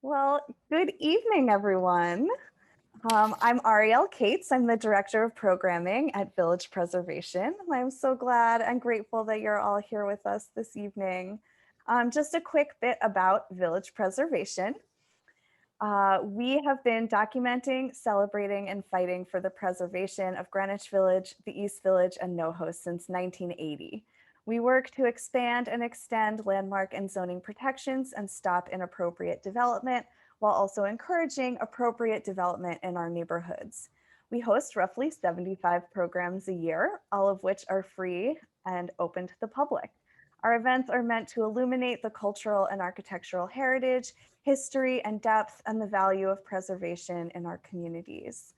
Well, good evening, everyone. I'm Ariel Cates. I'm the Director of Programming at Village Preservation. I'm so glad and grateful that you're all here with us this evening. Just a quick bit about Village Preservation. We have been documenting, celebrating, and fighting for the preservation of Greenwich Village, the East Village, and NoHo since 1980. We work to expand and extend landmark and zoning protections and stop inappropriate development while also encouraging appropriate development in our neighborhoods. We host roughly 75 programs a year, all of which are free and open to the public. Our events are meant to illuminate the cultural and architectural heritage, history and depth, and the value of preservation in our communities.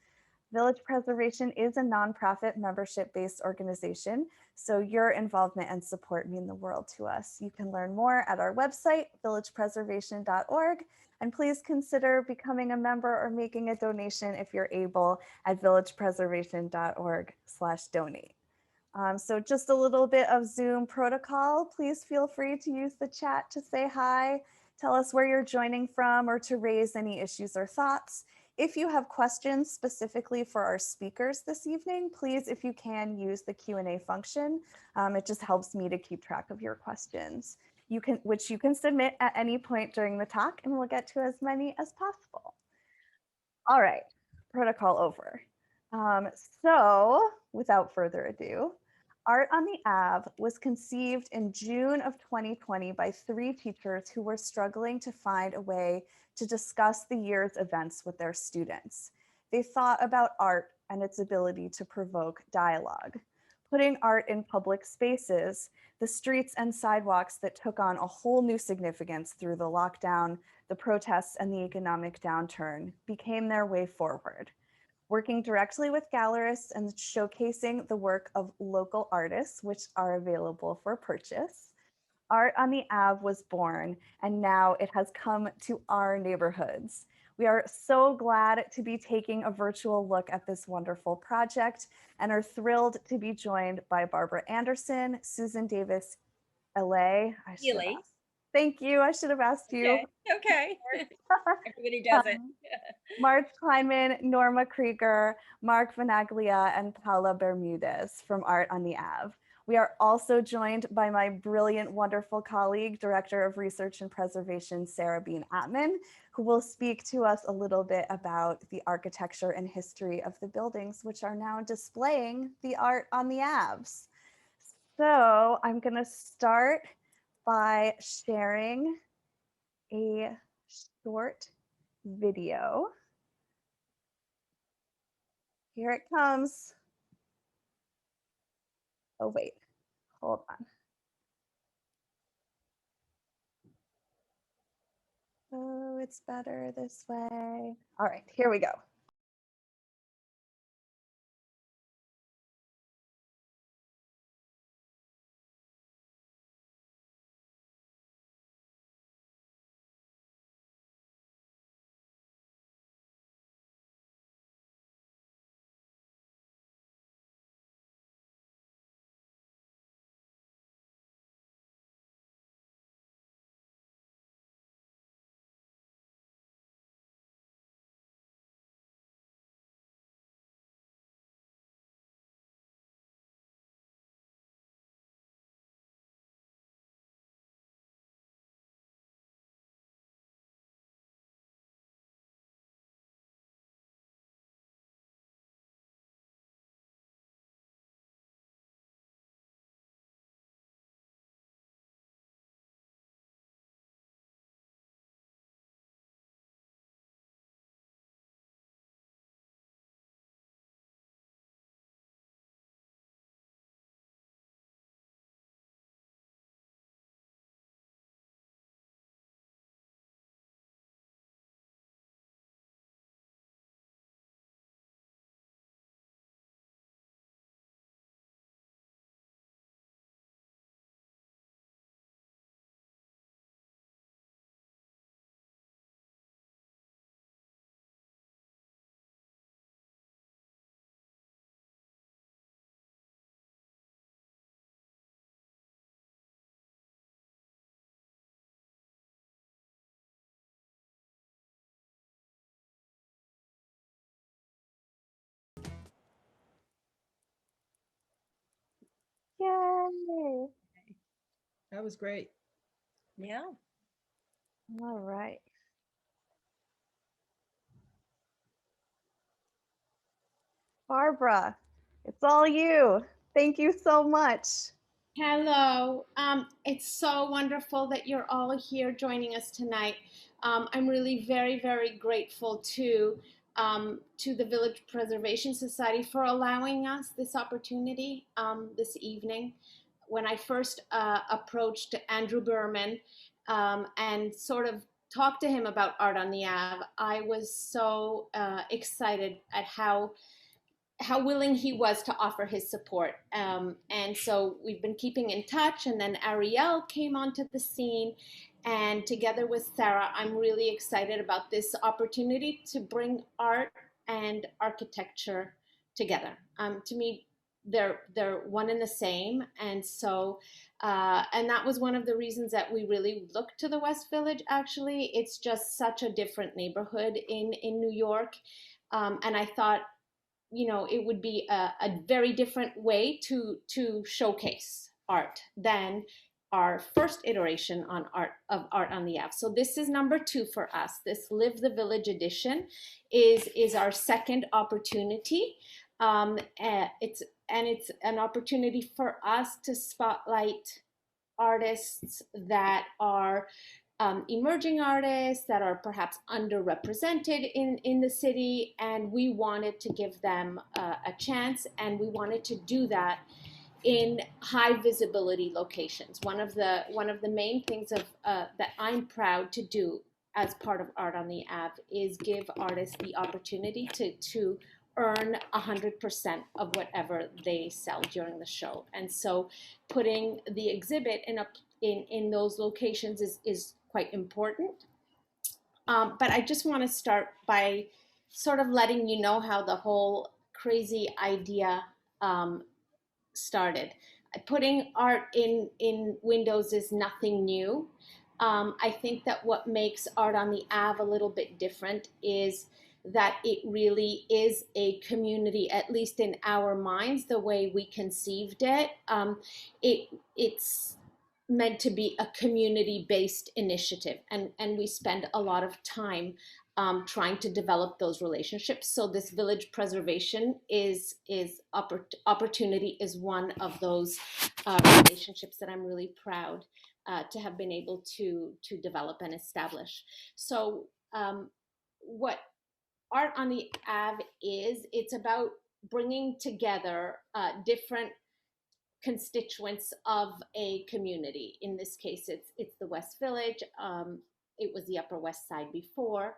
Village Preservation is a nonprofit membership-based organization, so your involvement and support mean the world to us. You can learn more at our website, villagepreservation.org, and please consider becoming a member or making a donation if you're able at villagepreservation.org/donate. So just a little bit of Zoom protocol. Please feel free to use the chat to say hi, tell us where you're joining from, or to raise any issues or thoughts. If you have questions specifically for our speakers this evening, please, if you can, use the Q&A function. It just helps me to keep track of your questions, which you can submit at any point during the talk, and we'll get to as many as possible. All right, protocol over. So without further ado, Art on the Ave was conceived in June of 2020 by 3 teachers who were struggling to find a way to discuss the year's events with their students. They thought about art and its ability to provoke dialogue. Putting art in public spaces, the streets and sidewalks that took on a whole new significance through the lockdown, the protests, and the economic downturn became their way forward. Working directly with gallerists and showcasing the work of local artists, which are available for purchase, Art on the Ave was born, and now it has come to our neighborhoods. We are so glad to be taking a virtual look at this wonderful project and are thrilled to be joined by Barbara Anderson, Susan Davis Eley. Eley. Thank you. I should have asked you. Okay, okay. Everybody does it. Mark Kleinman, Norma Krieger, Mark Vanaglia, and Paula Bermudez from Art on the Ave. We are also joined by my brilliant, wonderful colleague, Director of Research and Preservation, Sarah B Natman, who will speak to us a little bit about the architecture and history of the buildings, which are now displaying the art on the Aves. So I'm gonna start by sharing a short video. Here it comes. Oh, wait, hold on. Oh, it's better this way. All right, here we go. Yay. That was great. Yeah. All right. Barbara, it's all you. Thank you so much. Hello. It's so wonderful that you're all here joining us tonight. I'm really very, very grateful to the Village Preservation Society for allowing us this opportunity this evening. When I first approached Andrew Berman and sort of talked to him about Art on the Ave, I was so excited at how willing he was to offer his support. And so we've been keeping in touch. And then Ariel came onto the scene. And together with Sarah, I'm really excited about this opportunity to bring art and architecture together. To me, they're one and the same. And so, and that was one of the reasons that we really looked to the West Village, actually. It's just such a different neighborhood in New York. And I thought, it would be a very different way to showcase art than our first iteration on art on the Ave. So this is number 2 for us. This Live the Village edition is our second opportunity. It's an opportunity for us to spotlight artists that are emerging artists that are perhaps underrepresented in the city, and we wanted to give them a chance, and we wanted to do that in high visibility locations. One of the main things that I'm proud to do as part of Art on the Ave is give artists the opportunity to earn 100% of whatever they sell during the show. And so putting the exhibit in those locations is quite important. But I just want to start by sort of letting you know how the whole crazy idea started. Putting art in windows is nothing new. I think that what makes Art on the Ave a little bit different is that it really is a community, at least in our minds, the way we conceived it. It's meant to be a community-based initiative, and we spend a lot of time trying to develop those relationships. So this village preservation opportunity is one of those relationships that I'm really proud to have been able to develop and establish. So what Art on the Ave it's about bringing together different constituents of a community. In this case, it's the West Village. It was the Upper West Side before.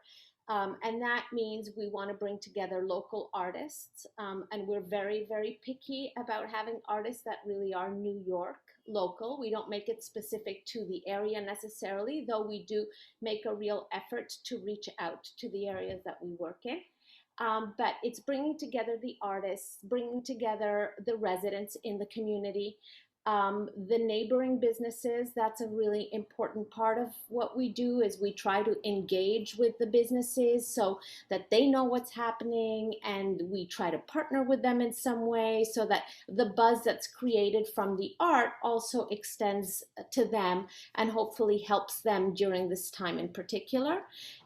And that means we want to bring together local artists. And we're very, very picky about having artists that really are New York local. We don't make it specific to the area necessarily, though we do make a real effort to reach out to the areas that we work in. But it's bringing together the artists, bringing together the residents in the community, the neighboring businesses. That's a really important part of what we do, is we try to engage with the businesses so that they know what's happening, and we try to partner with them in some way so that the buzz that's created from the art also extends to them and hopefully helps them during this time in particular.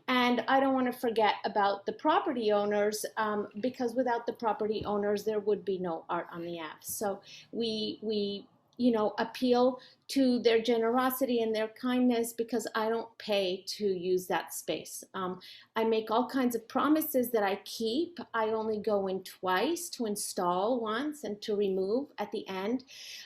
And I don't want to forget about the property owners, because without the property owners, there would be no Art on the Ave. So we appeal to their generosity and their kindness, because I don't pay to use that space. I make all kinds of promises that I keep. I only go in twice, to install once and to remove at the end.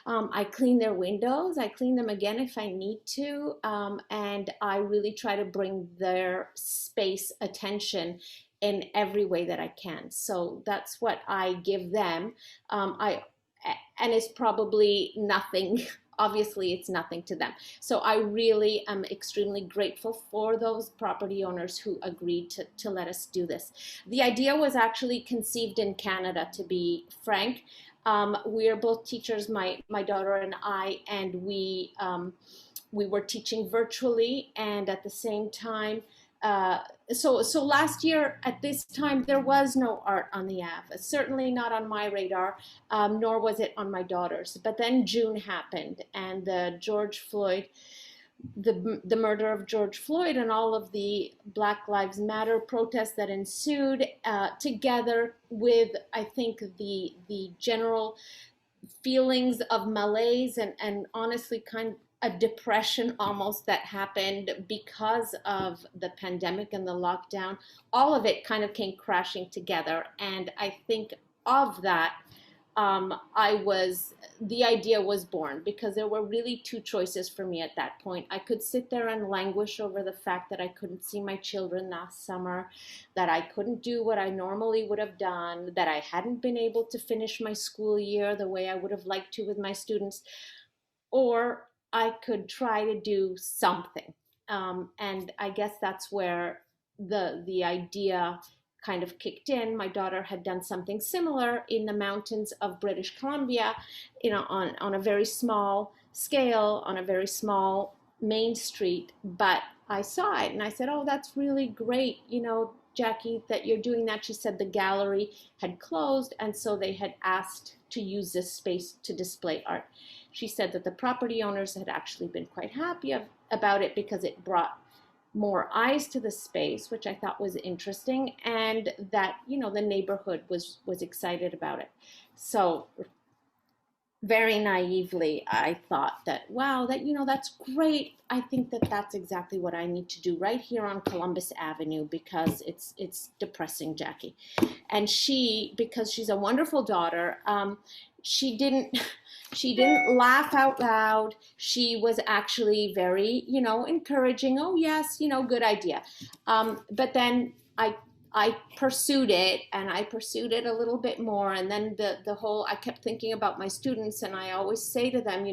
I clean their windows. I clean them again if I need to. And I really try to bring their space attention in every way that I can. So that's what I give them. And it's probably nothing. Obviously, it's nothing to them. So I really am extremely grateful for those property owners who agreed to let us do this. The idea was actually conceived in Canada, to be frank. We are both teachers, my daughter and I, and we were teaching virtually, and at the same time, So last year at this time, there was no art on the Ave, certainly not on my radar, nor was it on my daughter's. But then June happened, and the murder of George Floyd and all of the Black Lives Matter protests that ensued, together with, I think, the general feelings of malaise and honestly kind of a depression almost that happened because of the pandemic and the lockdown. All of it kind of came crashing together. And I think of that, the idea was born because there were really two choices for me at that point. I could sit there and languish over the fact that I couldn't see my children last summer, that I couldn't do what I normally would have done, that I hadn't been able to finish my school year the way I would have liked to with my students, or I could try to do something. And I guess that's where the idea kind of kicked in. My daughter had done something similar in the mountains of British Columbia, on a very small scale, on a very small main street. But I saw it and I said, oh, that's really great, Jackie, that you're doing that. She said the gallery had closed, and so they had asked to use this space to display art. She said that the property owners had actually been quite happy about it because it brought more eyes to the space, which I thought was interesting, and that, the neighborhood was excited about it. So very naively, I thought that, wow, that's great. I think that that's exactly what I need to do right here on Columbus Avenue, because it's depressing, Jackie. And because she's a wonderful daughter, she didn't laugh out loud. She was actually very, encouraging. Oh yes, good idea. But then I pursued it, and I pursued it a little bit more. And then I kept thinking about my students, and I always say to them,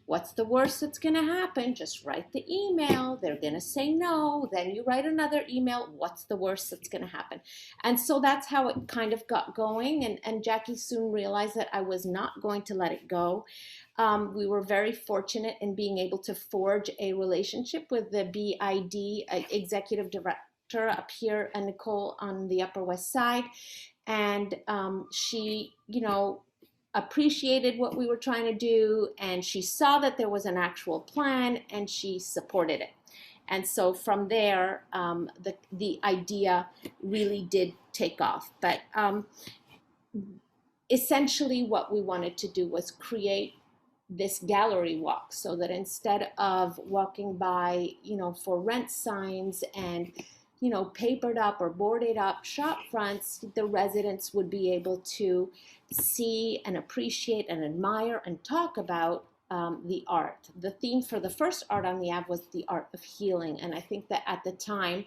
what's the worst that's going to happen? Just write the email. They're going to say no. Then you write another email. What's the worst that's going to happen? And so that's how it kind of got going. And Jackie soon realized that I was not going to let it go. We were very fortunate in being able to forge a relationship with the BID executive director up here, and Nicole on the Upper West Side. And she, appreciated what we were trying to do, and she saw that there was an actual plan, and she supported it. And so from there, the idea really did take off. But essentially what we wanted to do was create this gallery walk, so that instead of walking by, for rent signs and papered up or boarded up shop fronts, the residents would be able to see and appreciate and admire and talk about the art. The theme for the first art on the Ave was the art of healing. And I think that at the time,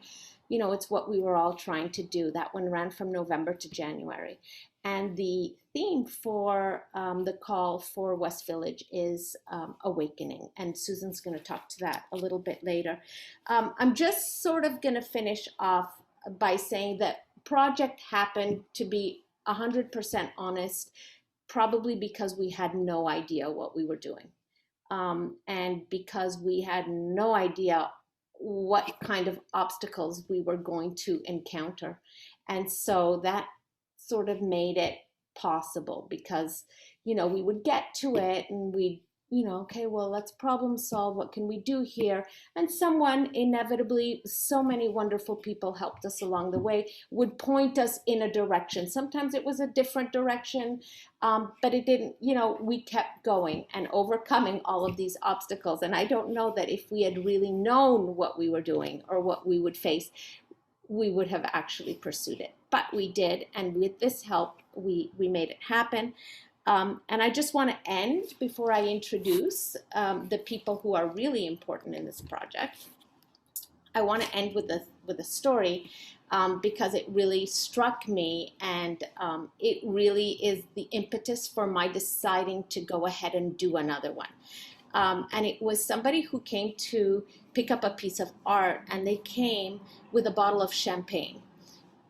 it's what we were all trying to do. That one ran from November to January. And the theme for the call for West Village is awakening. And Susan's going to talk to that a little bit later. I'm just sort of going to finish off by saying that project happened, to be 100% honest, probably because we had no idea what we were doing. And because we had no idea what kind of obstacles we were going to encounter. And so that sort of made it possible, because, we would get to it and we'd, okay, well, let's problem solve. What can we do here? And someone, inevitably, so many wonderful people helped us along the way, would point us in a direction. Sometimes it was a different direction, but it didn't, we kept going and overcoming all of these obstacles. And I don't know that if we had really known what we were doing or what we would face, we would have actually pursued it. But we did, and with this help, we made it happen. And I just want to end, before I introduce the people who are really important in this project, I want to end with a story, because it really struck me, and it really is the impetus for my deciding to go ahead and do another one. And it was somebody who came to pick up a piece of art, and they came with a bottle of champagne.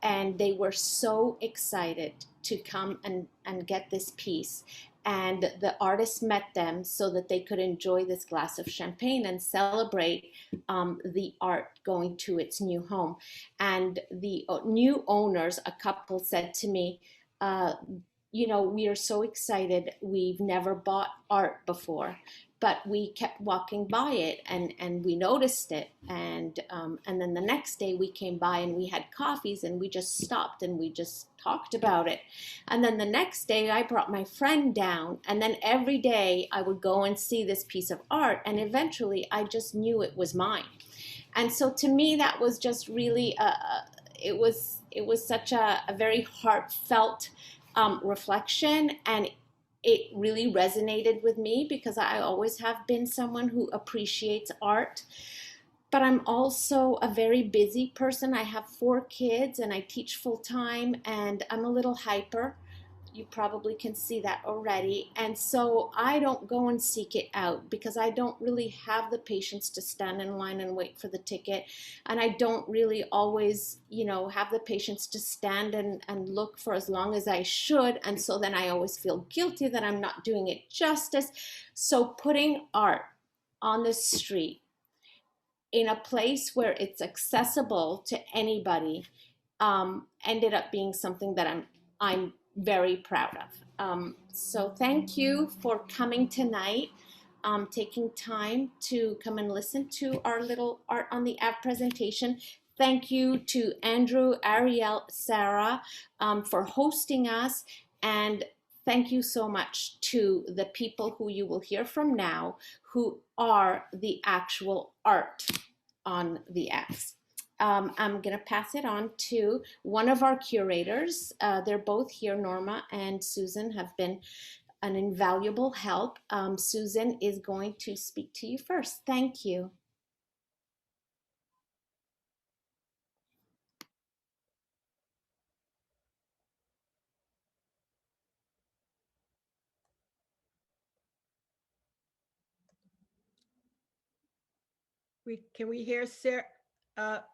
And they were so excited to come and get this piece. and the artist met them so that they could enjoy this glass of champagne and celebrate the art going to its new home. And the new owners, a couple, said to me, you know, we are so excited. We've never bought art before, but we kept walking by it, and we noticed it. And then the next day we came by and we had coffees, and we just stopped and we just talked about it. And then the next day I brought my friend down, and then every day I would go and see this piece of art, and eventually I just knew it was mine. And so to me, that was just really it was such a very heartfelt reflection, and it really resonated with me because I always have been someone who appreciates art. But I'm also a very busy person. I have 4 kids and I teach full time, and I'm a little hyper. You probably can see that already. And so I don't go and seek it out because I don't really have the patience to stand in line and wait for the ticket. And I don't really always, you know, have the patience to stand and look for as long as I should. And so then I always feel guilty that I'm not doing it justice. So putting art on the street in a place where it's accessible to anybody ended up being something that I'm very proud of. So thank you for coming tonight, taking time to come and listen to our little Art on the Ave presentation. Thank you to Andrew, Ariel, Sarah for hosting us, and thank you so much to the people who you will hear from now, who are the actual art on the Aves. I'm going to pass it on to one of our curators. They're both here. Norma and Susan have been an invaluable help. Susan is going to speak to you first. Thank you. Can we hear Sarah,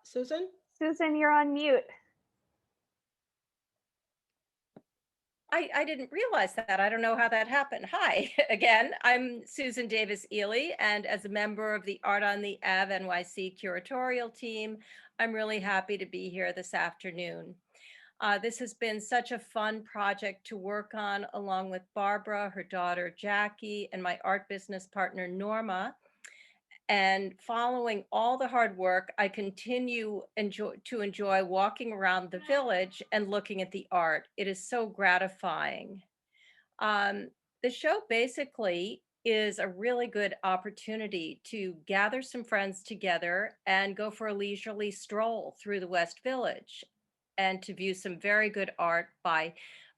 Susan? Susan, you're on mute. I didn't realize that. I don't know how that happened. Hi, again, I'm Susan Davis Eley, and as a member of the Art on the Ave NYC curatorial team, I'm really happy to be here this afternoon. This has been such a fun project to work on, along with Barbara, her daughter Jackie, and my art business partner Norma. And following all the hard work, I continue to enjoy walking around the village and looking at the art. It is so gratifying. The show basically is a really good opportunity to gather some friends together and go for a leisurely stroll through the West Village and to view some very good art by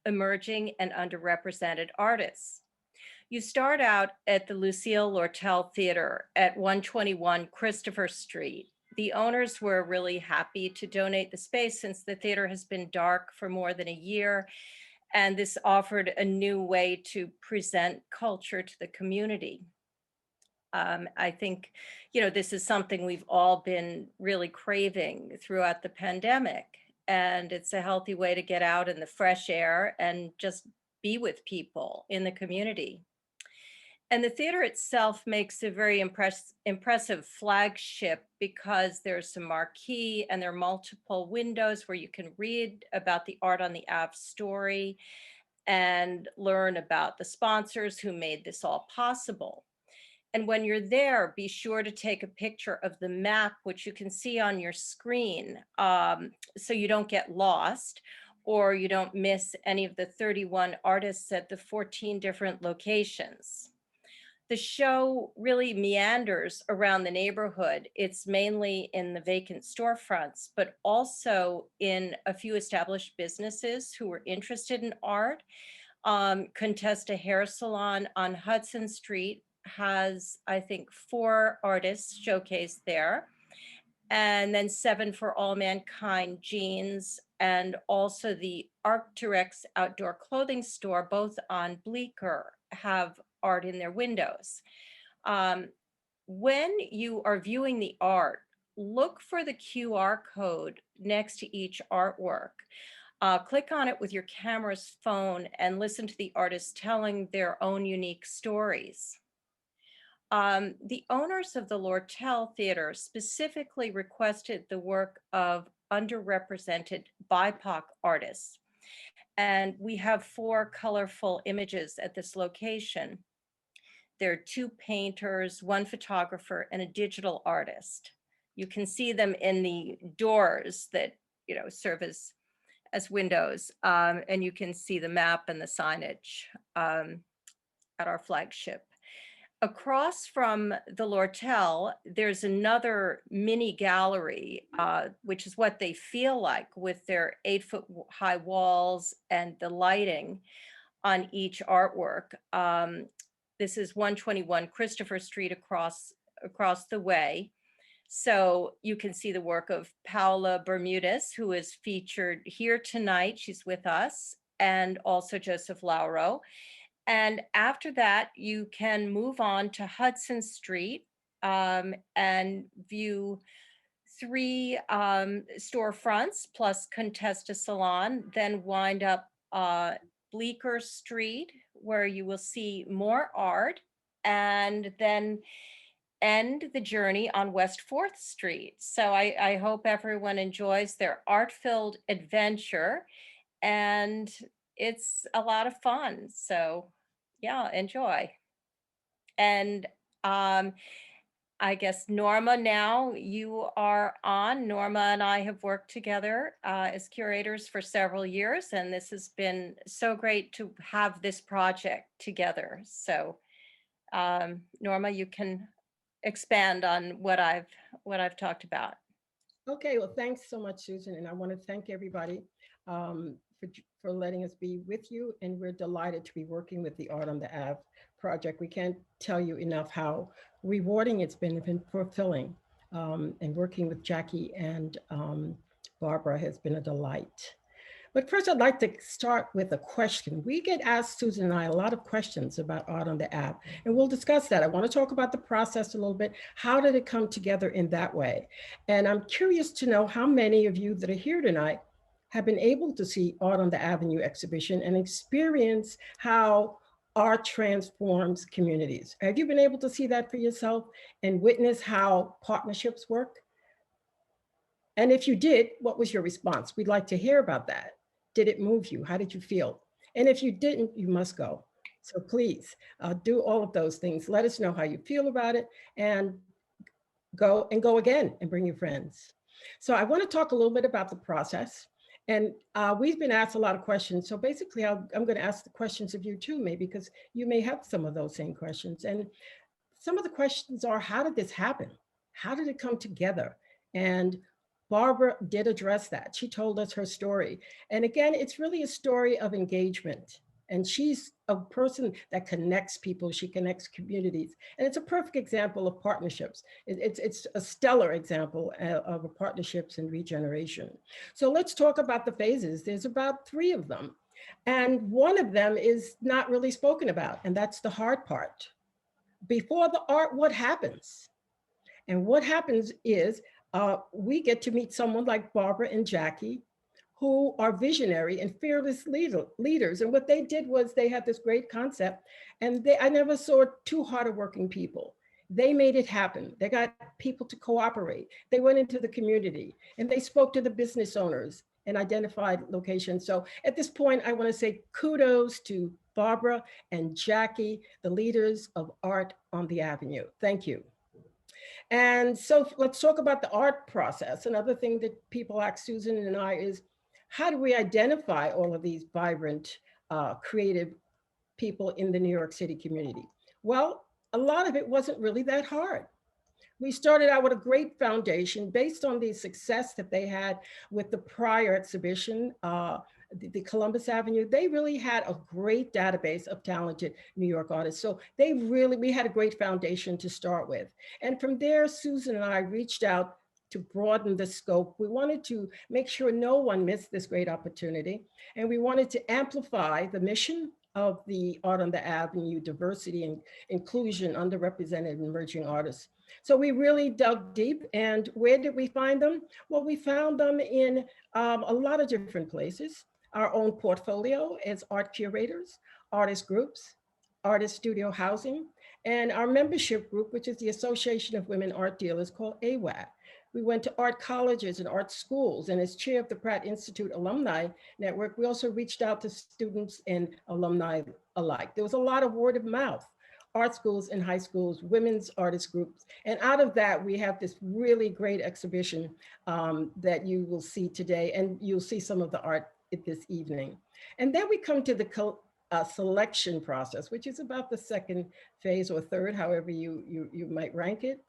emerging and underrepresented artists. You start out at the Lucille Lortel Theater at 121 Christopher Street. The owners were really happy to donate the space since the theater has been dark for more than a year, and this offered a new way to present culture to the community. I think, you know, this is something we've all been really craving throughout the pandemic, and it's a healthy way to get out in the fresh air and just be with people in the community. And the theater itself makes a very impressive flagship because there's some marquee and there are multiple windows where you can read about the Art on the Ave story and learn about the sponsors who made this all possible. And when you're there, be sure to take a picture of the map, which you can see on your screen, so you don't get lost or you don't miss any of the 31 artists at the 14 different locations. The show really meanders around the neighborhood. It's mainly in the vacant storefronts, but also in a few established businesses who are interested in art. Contesta Hair Salon on Hudson Street has, I think, 4 artists showcased there. And then 7 for All Mankind Jeans, and also the Arc'teryx outdoor clothing store, both on Bleecker, have art in their windows. When you are viewing the art, look for the QR code next to each artwork. click on it with your camera's phone and listen to the artists telling their own unique stories. The owners of the Lortel Theater specifically requested the work of underrepresented BIPOC artists. And we have 4 colorful images at this location. There are 2 painters, 1 photographer, and a digital artist. You can see them in the doors that, serve as windows, and you can see the map and the signage at our flagship. Across from the Lortel, there's another mini gallery, which is what they feel like with their 8-foot high walls and the lighting on each artwork. This is 121 Christopher Street across the way. So you can see the work of Paula Bermudez, who is featured here tonight. She's with us, and also Joseph Lauro. And after that, you can move on to Hudson Street and view 3 storefronts plus Contesta Salon, then wind up Bleecker Street, where you will see more art, and then end the journey on West 4th Street. So I hope everyone enjoys their art-filled adventure, and it's a lot of fun. So yeah, enjoy. And I guess Norma, now you are on. Norma and I have worked together as curators for several years, and this has been so great to have this project together. So Norma, you can expand on what I've talked about. Okay, well, thanks so much, Susan. And I want to thank everybody for letting us be with you. And we're delighted to be working with the Art on the Ave project. We can't tell you enough how rewarding it's been fulfilling. And working with Jackie and Barbara has been a delight. But first, I'd like to start with a question. We get asked, Susan and I, a lot of questions about Art on the Ave, and we'll discuss that. I want to talk about the process a little bit. How did it come together in that way? And I'm curious to know how many of you that are here tonight have been able to see Art on the Avenue exhibition and experience how art transforms communities. Have you been able to see that for yourself and witness how partnerships work? And if you did, what was your response? We'd like to hear about that. Did it move you? How did you feel? And if you didn't, you must go. So please do all of those things. Let us know how you feel about it, and go again and bring your friends. So I want to talk a little bit about the process. And we've been asked a lot of questions. So basically, I'm going to ask the questions of you too, maybe, because you may have some of those same questions. And some of the questions are, how did this happen? How did it come together? And Barbara did address that. She told us her story. And again, it's really a story of engagement. And she's a person that connects people. She connects communities. And it's a perfect example of partnerships. It's a stellar example of partnerships and regeneration. So let's talk about the phases. There's about 3 of them. And one of them is not really spoken about, and that's the hard part. Before the art, what happens? And what happens is we get to meet someone like Barbara and Jackie, who are visionary and fearless leaders. And what they did was they had this great concept, and I never saw 2 harder working people. They made it happen. They got people to cooperate. They went into the community and they spoke to the business owners and identified locations. So at this point, I want to say kudos to Barbara and Jackie, the leaders of Art on the Avenue. Thank you. And so let's talk about the art process. Another thing that people ask Susan and I is, how do we identify all of these vibrant, creative people in the New York City community? Well, a lot of it wasn't really that hard. We started out with a great foundation based on the success that they had with the prior exhibition, the Columbus Avenue. They really had a great database of talented New York artists. So we had a great foundation to start with. And from there, Susan and I reached out to broaden the scope. We wanted to make sure no one missed this great opportunity. And we wanted to amplify the mission of the Art on the Avenue, diversity and inclusion, underrepresented and emerging artists. So we really dug deep. And where did we find them? Well, we found them in a lot of different places. our own portfolio as art curators, artist groups, artist studio housing, and our membership group, which is the Association of Women Art Dealers, called AWAD. We went to art colleges and art schools, and as chair of the Pratt Institute Alumni Network, we also reached out to students and alumni alike. There was a lot of word of mouth, art schools and high schools, women's artist groups. And out of that, we have this really great exhibition that you will see today, and you'll see some of the art this evening. And then we come to the selection process, which is about the second phase or third, however you might rank it.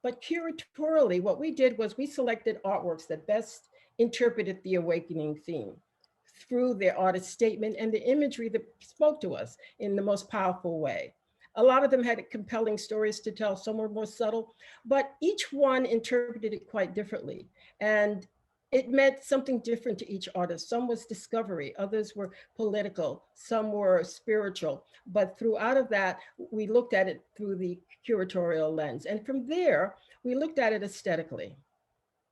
But curatorially, what we did was we selected artworks that best interpreted the awakening theme through their artist statement and the imagery that spoke to us in the most powerful way. A lot of them had compelling stories to tell, some were more subtle, but each one interpreted it quite differently. And it meant something different to each artist. Some was discovery, others were political, some were spiritual. But throughout of that, we looked at it through the curatorial lens. And from there, we looked at it aesthetically.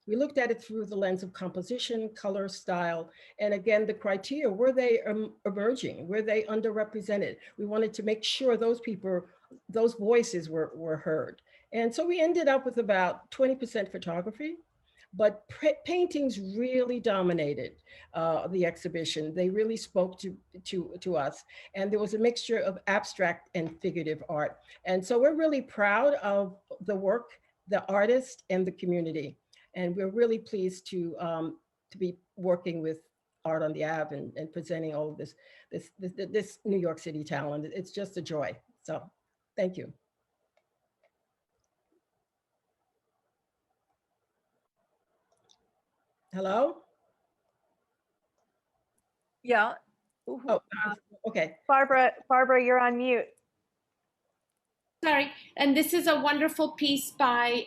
We looked at it through the lens of composition, color, style, and again, the criteria, were they emerging? Were they underrepresented? We wanted to make sure those people, those voices were heard. And so we ended up with about 20% photography, but paintings really dominated the exhibition. They really spoke to us. And there was a mixture of abstract and figurative art. And so we're really proud of the work, the artist, and the community. And we're really pleased to be working with Art on the Ave and presenting all of this New York City talent. It's just a joy. So thank you. Hello? Yeah. Oh, okay. Barbara, you're on mute. Sorry, and this is a wonderful piece by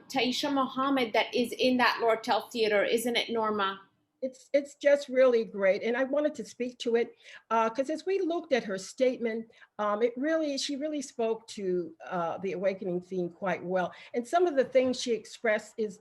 Taisha Mohammed that is in that Lortel Theater, isn't it, Norma? It's just really great, and I wanted to speak to it because as we looked at her statement, she really spoke to the awakening theme quite well. And some of the things she expressed is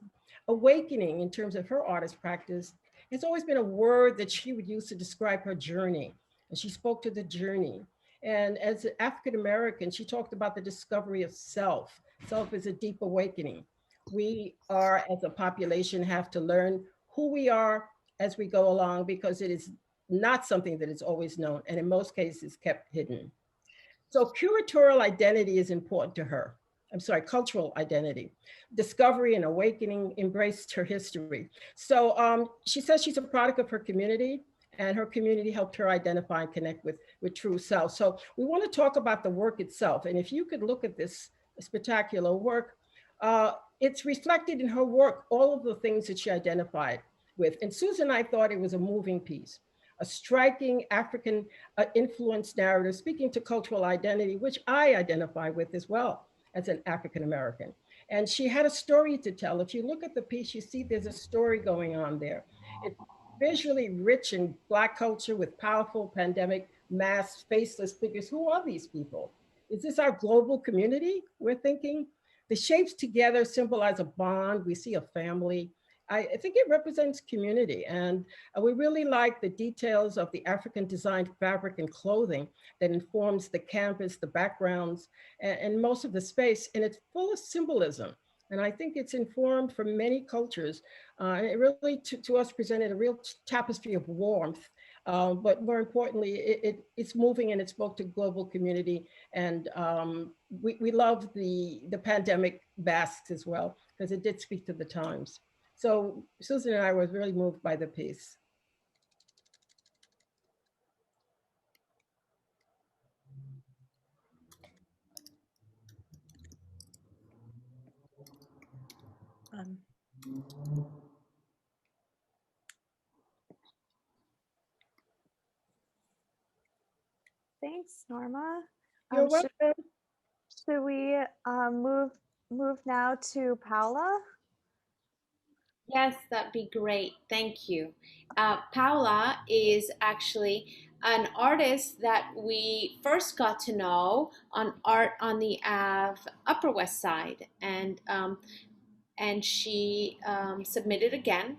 awakening in terms of her artist practice. It's always been a word that she would use to describe her journey, and she spoke to the journey. And as an African American, she talked about the discovery of self. Self is a deep awakening. We are, as a population, have to learn who we are as we go along, because it is not something that is always known, and in most cases kept hidden. So curatorial identity is important to her. I'm sorry, cultural identity. Discovery and awakening embraced her history. So she says she's a product of her community, and her community helped her identify and connect with true self. So we want to talk about the work itself. And if you could look at this spectacular work, it's reflected in her work, all of the things that she identified with. And Susan and I thought it was a moving piece, a striking African influenced narrative speaking to cultural identity, which I identify with as well as an African American. And she had a story to tell. If you look at the piece, you see there's a story going on there. It's visually rich in Black culture with powerful pandemic masked, faceless figures. Who are these people? Is this our global community? We're thinking. The shapes together symbolize a bond. We see a family. I think it represents community. And we really like the details of the African designed fabric and clothing that informs the canvas, the backgrounds, and most of the space. And it's full of symbolism. And I think it's informed from many cultures. And it really, to us, presented a real tapestry of warmth. But more importantly, it's moving and it spoke to global community. And we love the pandemic masks as well, because it did speak to the times. So Susan and I were really moved by the piece. Thanks, Norma. You're welcome. Should we move now to Paula? Yes, that'd be great. Thank you. Paula is actually an artist that we first got to know on Art on the Ave Upper West Side, and she submitted again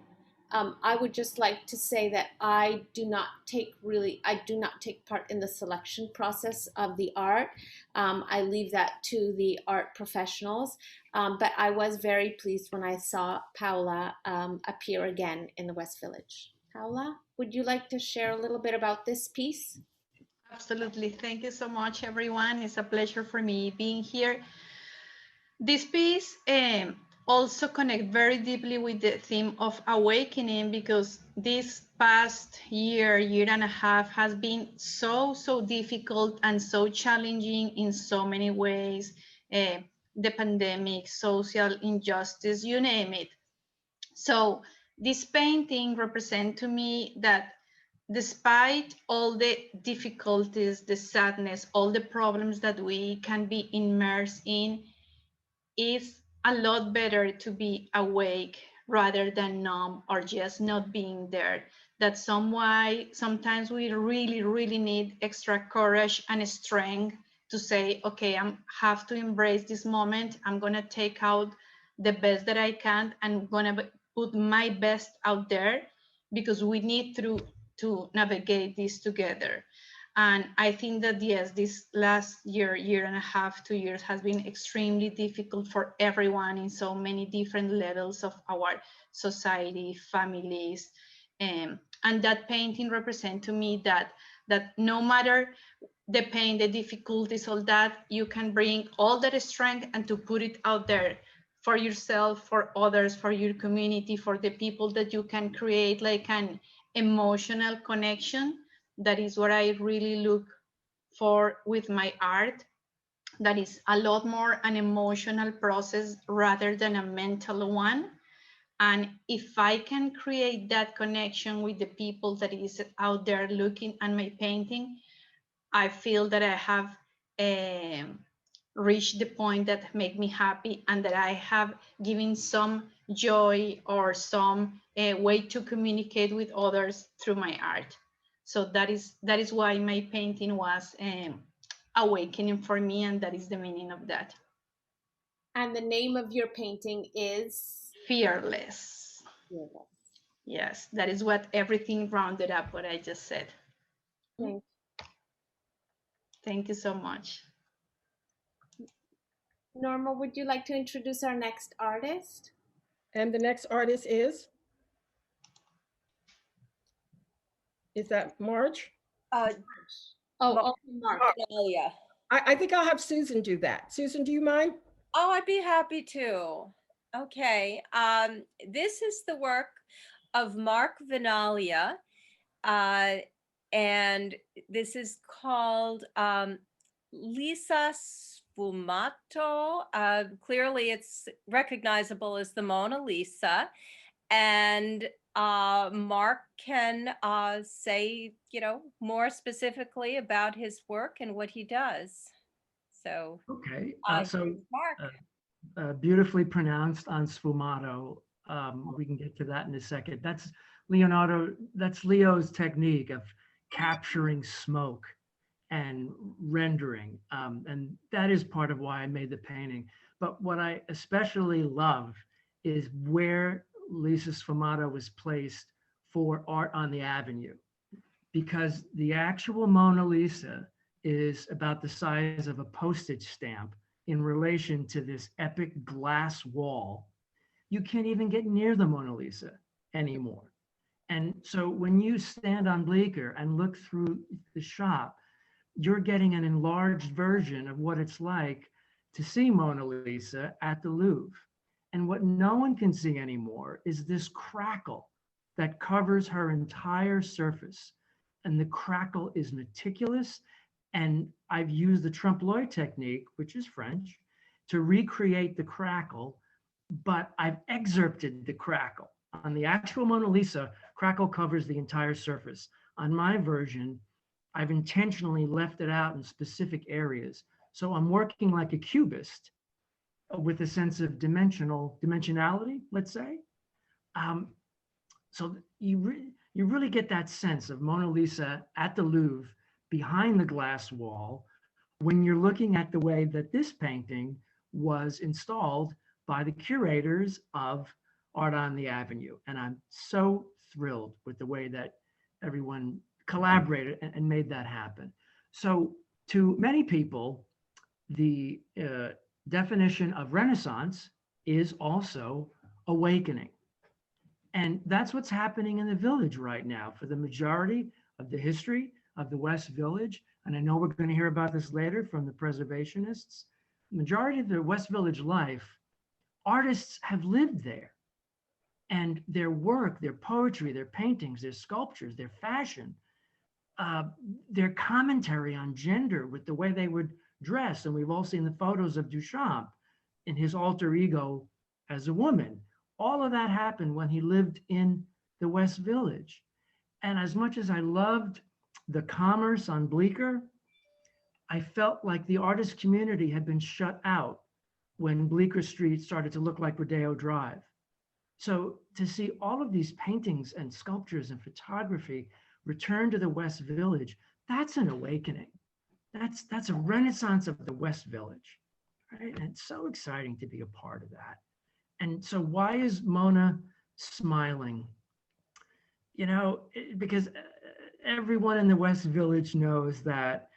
I would just like to say that I do not take part in the selection process of the art. I leave that to the art professionals. But I was very pleased when I saw Paula appear again in the West Village. Paula, would you like to share a little bit about this piece? Absolutely. Thank you so much, everyone. It's a pleasure for me being here. This piece also connects very deeply with the theme of awakening, because this past year and a half has been so difficult and so challenging in so many ways. The pandemic, social injustice, you name it. So this painting represents to me that despite all the difficulties, the sadness, all the problems that we can be immersed in, it's a lot better to be awake rather than numb or just not being there. That's sometimes we really need extra courage and strength to say, okay, I have to embrace this moment. I'm gonna take out the best that I can, and I'm gonna put my best out there, because we need to navigate this together. And I think that, yes, this last year and a half, 2 years has been extremely difficult for everyone in so many different levels of our society, families. And that painting represents to me that no matter the pain, the difficulties, all that, you can bring all that strength and to put it out there for yourself, for others, for your community, for the people that you can create like an emotional connection. That is what I really look for with my art. That is a lot more an emotional process rather than a mental one. And if I can create that connection with the people that is out there looking at my painting, I feel that I have reached the point that make me happy, and that I have given some joy or some way to communicate with others through my art. So that is why my painting was awakening for me, and that is the meaning of that. And the name of your painting is? Fearless. Fearless. Yes, that is what everything rounded up what I just said. Thank you so much. Norma, would you like to introduce our next artist? And the next artist is that Marge? Mark. Vanaglia. I think I'll have Susan do that. Susan, do you mind? Oh, I'd be happy to. Okay. This is the work of Mark Vanaglia. And this is called Lisa Sfumato. Clearly it's recognizable as the Mona Lisa. And Mark can say, more specifically about his work and what he does. So, okay, so Mark. Beautifully pronounced on sfumato. We can get to that in a second. That's Leo's technique of capturing smoke and rendering. And that is part of why I made the painting. But what I especially love is where Lisa Sfumato was placed for Art on the Avenue, because the actual Mona Lisa is about the size of a postage stamp in relation to this epic glass wall. You can't even get near the Mona Lisa anymore. And so when you stand on Bleecker and look through the shop, you're getting an enlarged version of what it's like to see Mona Lisa at the Louvre. And what no one can see anymore is this crackle that covers her entire surface. And the crackle is meticulous. And I've used the trompe-l'oeil technique, which is French, to recreate the crackle, but I've excerpted the crackle. On the actual Mona Lisa, crackle covers the entire surface. On my version, I've intentionally left it out in specific areas. So I'm working like a cubist with a sense of dimensionality, let's say. So you really get that sense of Mona Lisa at the Louvre behind the glass wall when you're looking at the way that this painting was installed by the curators of Art on the Avenue. And I'm so thrilled with the way that everyone collaborated and made that happen. So to many people, the definition of Renaissance is also awakening. And that's what's happening in the Village right now for the majority of the history of the West Village. And I know we're going to hear about this later from the preservationists. The majority of the West Village life, artists have lived there. And their work, their poetry, their paintings, their sculptures, their fashion, their commentary on gender with the way they would dress. And we've all seen the photos of Duchamp in his alter ego as a woman. All of that happened when he lived in the West Village. And as much as I loved the commerce on Bleecker, I felt like the artist community had been shut out when Bleecker Street started to look like Rodeo Drive. So to see all of these paintings and sculptures and photography return to the West Village, that's an awakening. That's a renaissance of the West Village, right? And it's so exciting to be a part of that. And so why is Mona smiling? You know, because everyone in the West Village knows that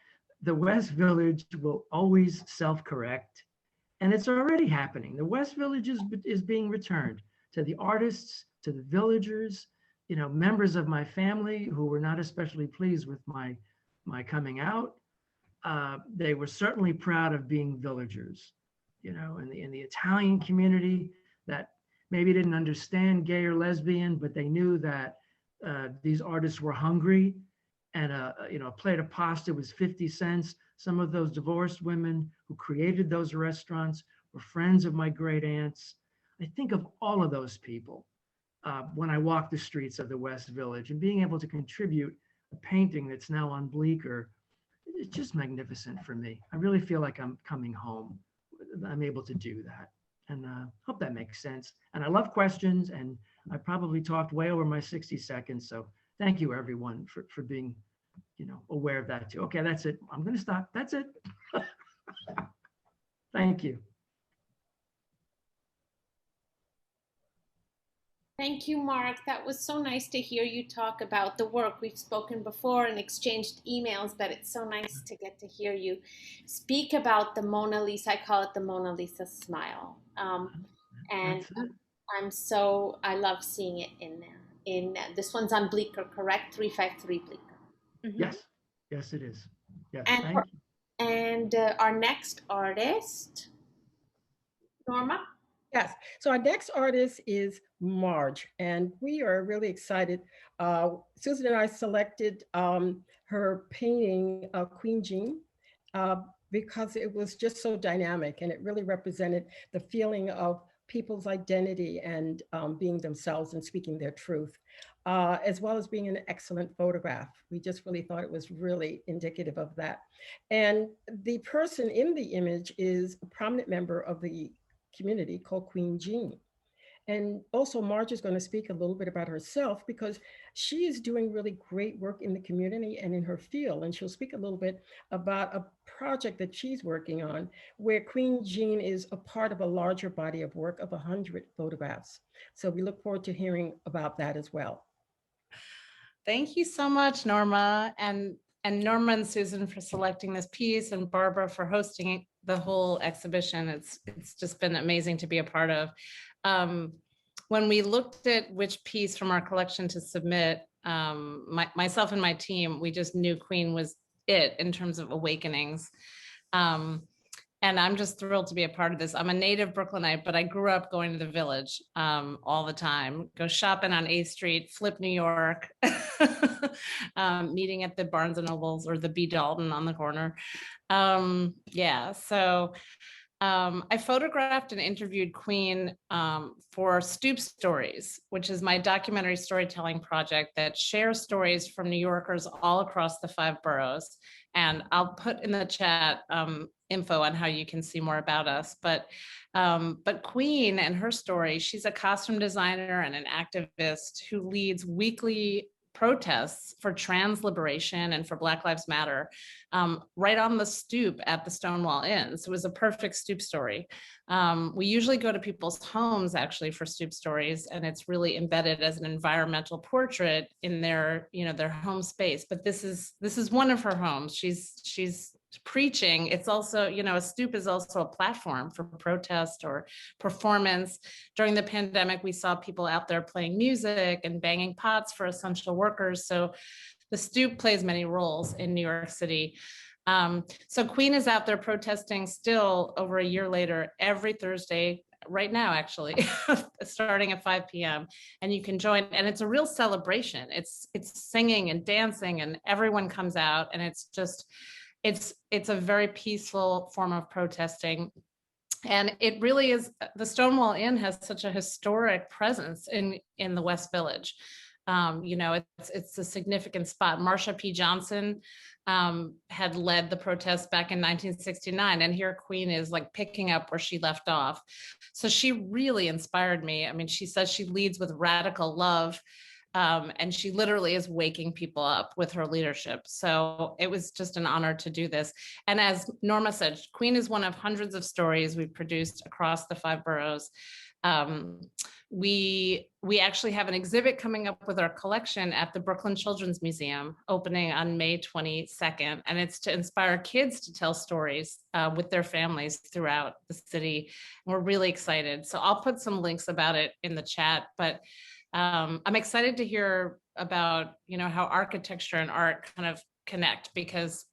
the West Village will always self-correct, and it's already happening. The West Village is being returned to the artists, to the villagers, you know, members of my family who were not especially pleased with my coming out. They were certainly proud of being villagers, you know, in the Italian community that maybe didn't understand gay or lesbian, but they knew that these artists were hungry, and you know, a plate of pasta was 50 cents. Some of those divorced women who created those restaurants were friends of my great aunts. I think of all of those people when I walk the streets of the West Village, and being able to contribute a painting that's now on Bleecker, it's just magnificent for me. I really feel like I'm coming home. I'm able to do that. And hope that makes sense. And I love questions, and I probably talked way over my 60 seconds. So thank you everyone for being, you know, aware of that too. Okay, that's it. I'm gonna stop. That's it. Thank you. Thank you, Mark. That was so nice to hear you talk about the work. We've spoken before and exchanged emails, but it's so nice to get to hear you speak about the Mona Lisa. I call it the Mona Lisa smile. And I love seeing it in this one's on Bleecker, correct? 353 Bleecker. Mm-hmm. Yes, yes, it is. Yes, And, thank you. And our next artist, Norma? Yes. So our next artist is Marge, and we are really excited. Susan and I selected her painting, Queen Jean, because it was just so dynamic, and it really represented the feeling of people's identity and being themselves and speaking their truth, as well as being an excellent photograph. We just really thought it was really indicative of that. And the person in the image is a prominent member of the community called Queen Jean. And also Marge is going to speak a little bit about herself, because she is doing really great work in the community and in her field. And she'll speak a little bit about a project that she's working on, where Queen Jean is a part of a larger body of work of 100 photographs. So we look forward to hearing about that as well. Thank you so much, Norma, and Norma and Susan for selecting this piece, and Barbara for hosting the whole exhibition. It's just been amazing to be a part of. When we looked at which piece from our collection to submit, myself and my team, we just knew Queen was it in terms of awakenings. And I'm just thrilled to be a part of this. I'm a native Brooklynite, but I grew up going to the Village all the time. Go shopping on 8th Street, flip New York, meeting at the Barnes and Nobles or the B Dalton on the corner. Yeah, so I photographed and interviewed Queen for Stoop Stories, which is my documentary storytelling project that shares stories from New Yorkers all across the 5 boroughs. And I'll put in the chat info on how you can see more about us. But Queen and her story, she's a costume designer and an activist who leads weekly protests for trans liberation and for Black Lives Matter, right on the stoop at the Stonewall Inn. So it was a perfect stoop story. We usually go to people's homes actually for stoop stories, and it's really embedded as an environmental portrait in their, their home space. But this is one of her homes. She's preaching. It's also, a stoop is also a platform for protest or performance. During the pandemic, we saw people out there playing music and banging pots for essential workers. So the stoop plays many roles in New York City. So Queen is out there protesting still over a year later, every Thursday, right now, actually, starting at 5 p.m. And you can join, and it's a real celebration. It's singing and dancing, and everyone comes out, and it's a very peaceful form of protesting. And it really is, the Stonewall Inn has such a historic presence in the West Village. It's a significant spot. Marsha P. Johnson had led the protest back in 1969, and here Queen is like picking up where she left off. So she really inspired me. I mean, she says she leads with radical love. And she literally is waking people up with her leadership. So it was just an honor to do this. And as Norma said, Queen is one of hundreds of stories we've produced across the 5 boroughs. We actually have an exhibit coming up with our collection at the Brooklyn Children's Museum, opening on May 22nd. And it's to inspire kids to tell stories with their families throughout the city. And we're really excited. So I'll put some links about it in the chat, but I'm excited to hear about, how architecture and art kind of connect, because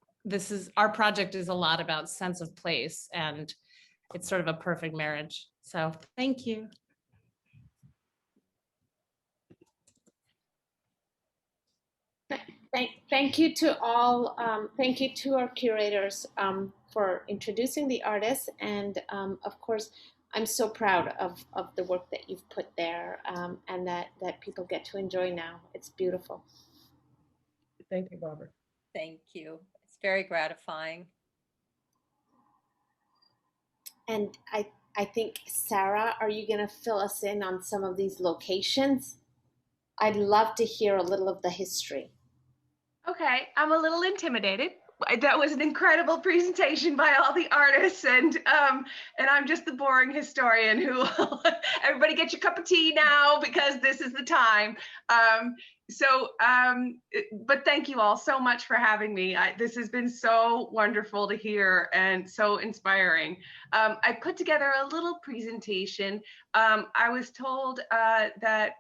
our project is a lot about sense of place, and it's sort of a perfect marriage. So thank you. Thank you to all. Thank you to our curators for introducing the artists, and of course, I'm so proud of the work that you've put there, and that people get to enjoy now. It's beautiful. Thank you, Barbara. Thank you. It's very gratifying. And I think, Sarah, are you going to fill us in on some of these locations? I'd love to hear a little of the history. Okay, I'm a little intimidated. That was an incredible presentation by all the artists, and I'm just the boring historian who everybody get your cup of tea now because this is the time. But thank you all so much for having me. This has been so wonderful to hear and so inspiring. I put together a little presentation. I was told that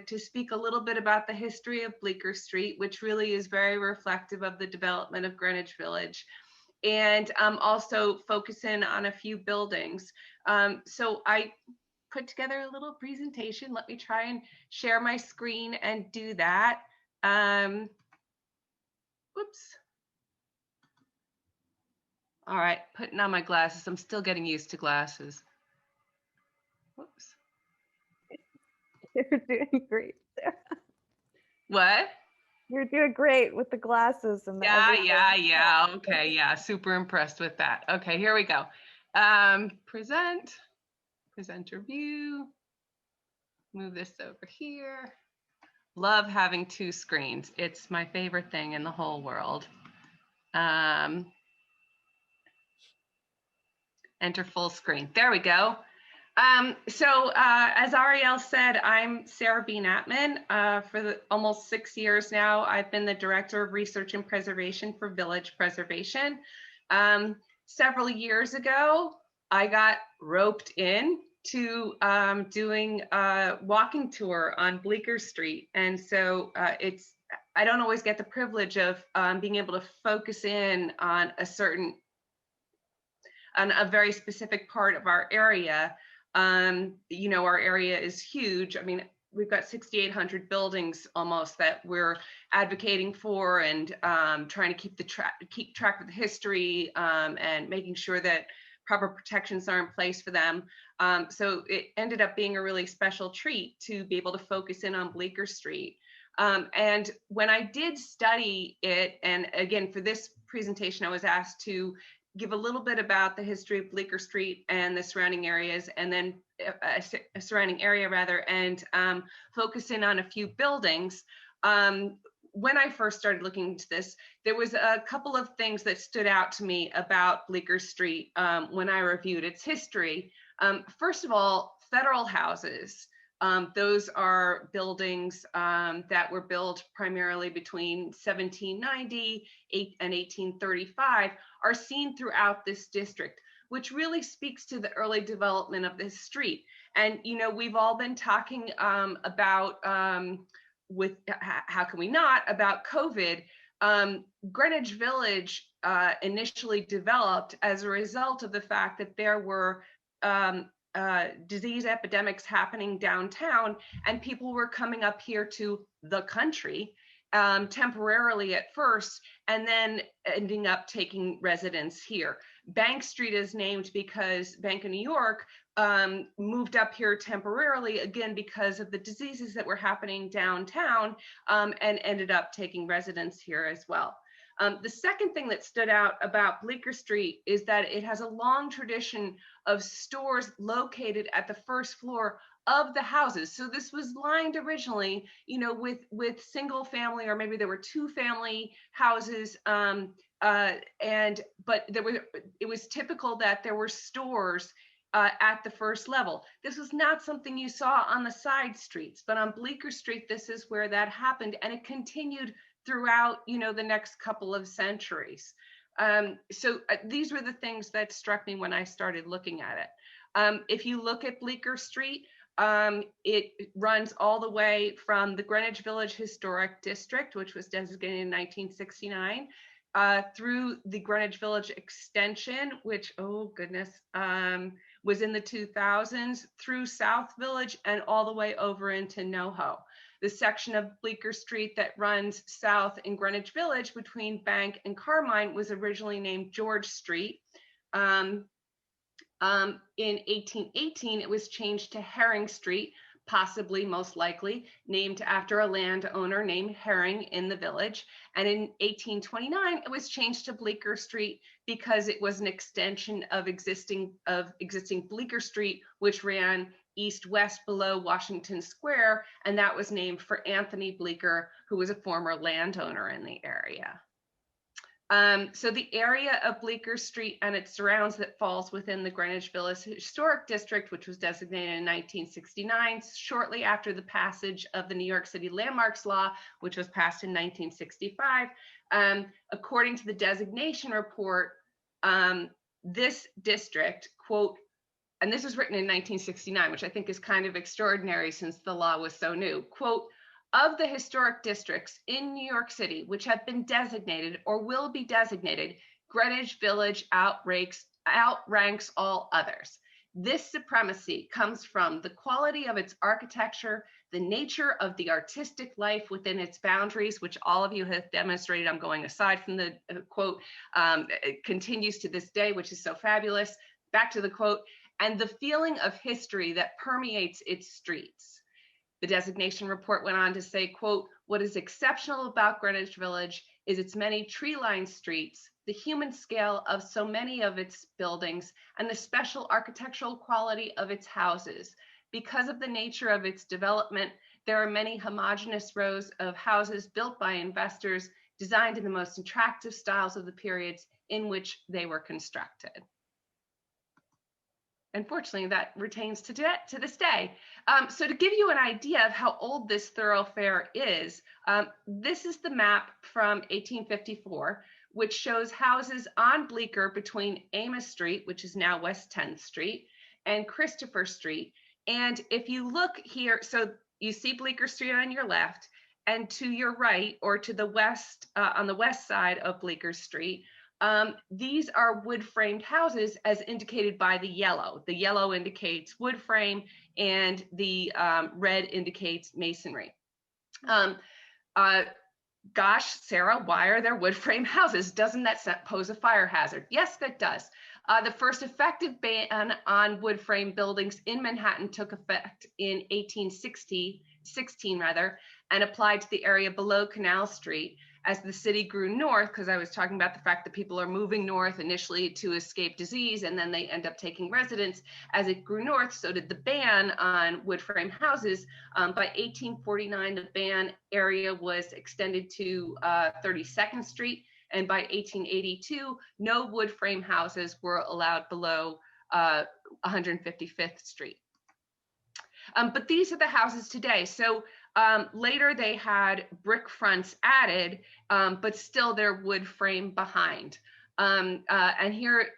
to speak a little bit about the history of Bleecker Street, which really is very reflective of the development of Greenwich Village, and also focus in on a few buildings. So I put together a little presentation. Let me try and share my screen and do that. Whoops. All right, putting on my glasses. I'm still getting used to glasses. Whoops. You're doing great, Sarah. What? You're doing great with the glasses and the yeah. Okay, yeah, super impressed with that. Okay, here we go. Presenter view. Move this over here. Love having 2 screens. It's my favorite thing in the whole world. Enter full screen. There we go. As Ariel said, I'm Sarah B Natman. For almost 6 years now, I've been the Director of Research and Preservation for Village Preservation. Several years ago, I got roped in to doing a walking tour on Bleecker Street. And so I don't always get the privilege of being able to focus in on a very specific part of our area. Our area is huge. I mean, we've got 6,800 buildings almost that we're advocating for, and trying to keep track of the history, and making sure that proper protections are in place for them. So it ended up being a really special treat to be able to focus in on Bleecker Street. And when I did study it, and again, for this presentation, I was asked to give a little bit about the history of Bleecker Street and the surrounding areas, and then a surrounding area rather, and focus in on a few buildings. When I first started looking into this, there was a couple of things that stood out to me about Bleecker Street when I reviewed its history. First of all, federal houses. Those are buildings that were built primarily between 1790 and 1835, are seen throughout this district, which really speaks to the early development of this street. And, you know, we've all been talking about, how can we not, about COVID. Greenwich Village initially developed as a result of the fact that there were disease epidemics happening downtown, and people were coming up here to the country temporarily at first, and then ending up taking residence here. Bank Street is named because Bank of New York moved up here temporarily, again, because of the diseases that were happening downtown, and ended up taking residence here as well. The second thing that stood out about Bleecker Street is that it has a long tradition of stores located at the first floor of the houses. So this was lined originally, you know, with single family, or maybe there were two family houses, but it was typical that there were stores at the first level. This was not something you saw on the side streets, but on Bleecker Street, this is where that happened, and it continued throughout, you know, the next couple of centuries. So these were the things that struck me when I started looking at it. If you look at Bleecker Street, it runs all the way from the Greenwich Village Historic District, which was designated in 1969, through the Greenwich Village Extension, which, oh goodness, was in the 2000s, through South Village, and all the way over into NoHo. The section of Bleecker Street that runs south in Greenwich Village between Bank and Carmine was originally named George Street. In 1818, it was changed to Herring Street, possibly, most likely, named after a landowner named Herring in the village. And in 1829, it was changed to Bleecker Street because it was an extension of existing Bleecker Street, which ran east-west below Washington Square, and that was named for Anthony Bleecker, who was a former landowner in the area. So the area of Bleecker Street and its surrounds that falls within the Greenwich Village Historic District, which was designated in 1969, shortly after the passage of the New York City Landmarks Law, which was passed in 1965. According to the designation report, this district, quote, and this was written in 1969, which I think is kind of extraordinary since the law was so new, quote, of the historic districts in New York City, which have been designated or will be designated, Greenwich Village outranks all others. This supremacy comes from the quality of its architecture, the nature of the artistic life within its boundaries, which all of you have demonstrated. I'm going aside from the quote, it continues to this day, which is so fabulous. Back to the quote, and the feeling of history that permeates its streets. The designation report went on to say, quote, what is exceptional about Greenwich Village is its many tree-lined streets, the human scale of so many of its buildings, and the special architectural quality of its houses. Because of the nature of its development, there are many homogeneous rows of houses built by investors, designed in the most attractive styles of the periods in which they were constructed. Unfortunately, that retains to this day. So to give you an idea of how old this thoroughfare is, this is the map from 1854, which shows houses on Bleecker between Amos Street, which is now West 10th Street, and Christopher Street. And if you look here, so you see Bleecker Street on your left, and to your right, or to the west, on the west side of Bleecker Street, these are wood framed houses as indicated by the yellow. The yellow indicates wood frame and the red indicates masonry. Gosh, Sarah, why are there wood frame houses? Doesn't that pose a fire hazard? Yes, that does. The first effective ban on wood frame buildings in Manhattan took effect in 1816 and applied to the area below Canal Street as the city grew north, because I was talking about the fact that people are moving north initially to escape disease, and then they end up taking residence. As it grew north, so did the ban on wood frame houses. By 1849, the ban area was extended to 32nd Street. And by 1882, no wood frame houses were allowed below 155th Street. But these are the houses today. So later they had brick fronts added, but still they're wood frame behind. And here,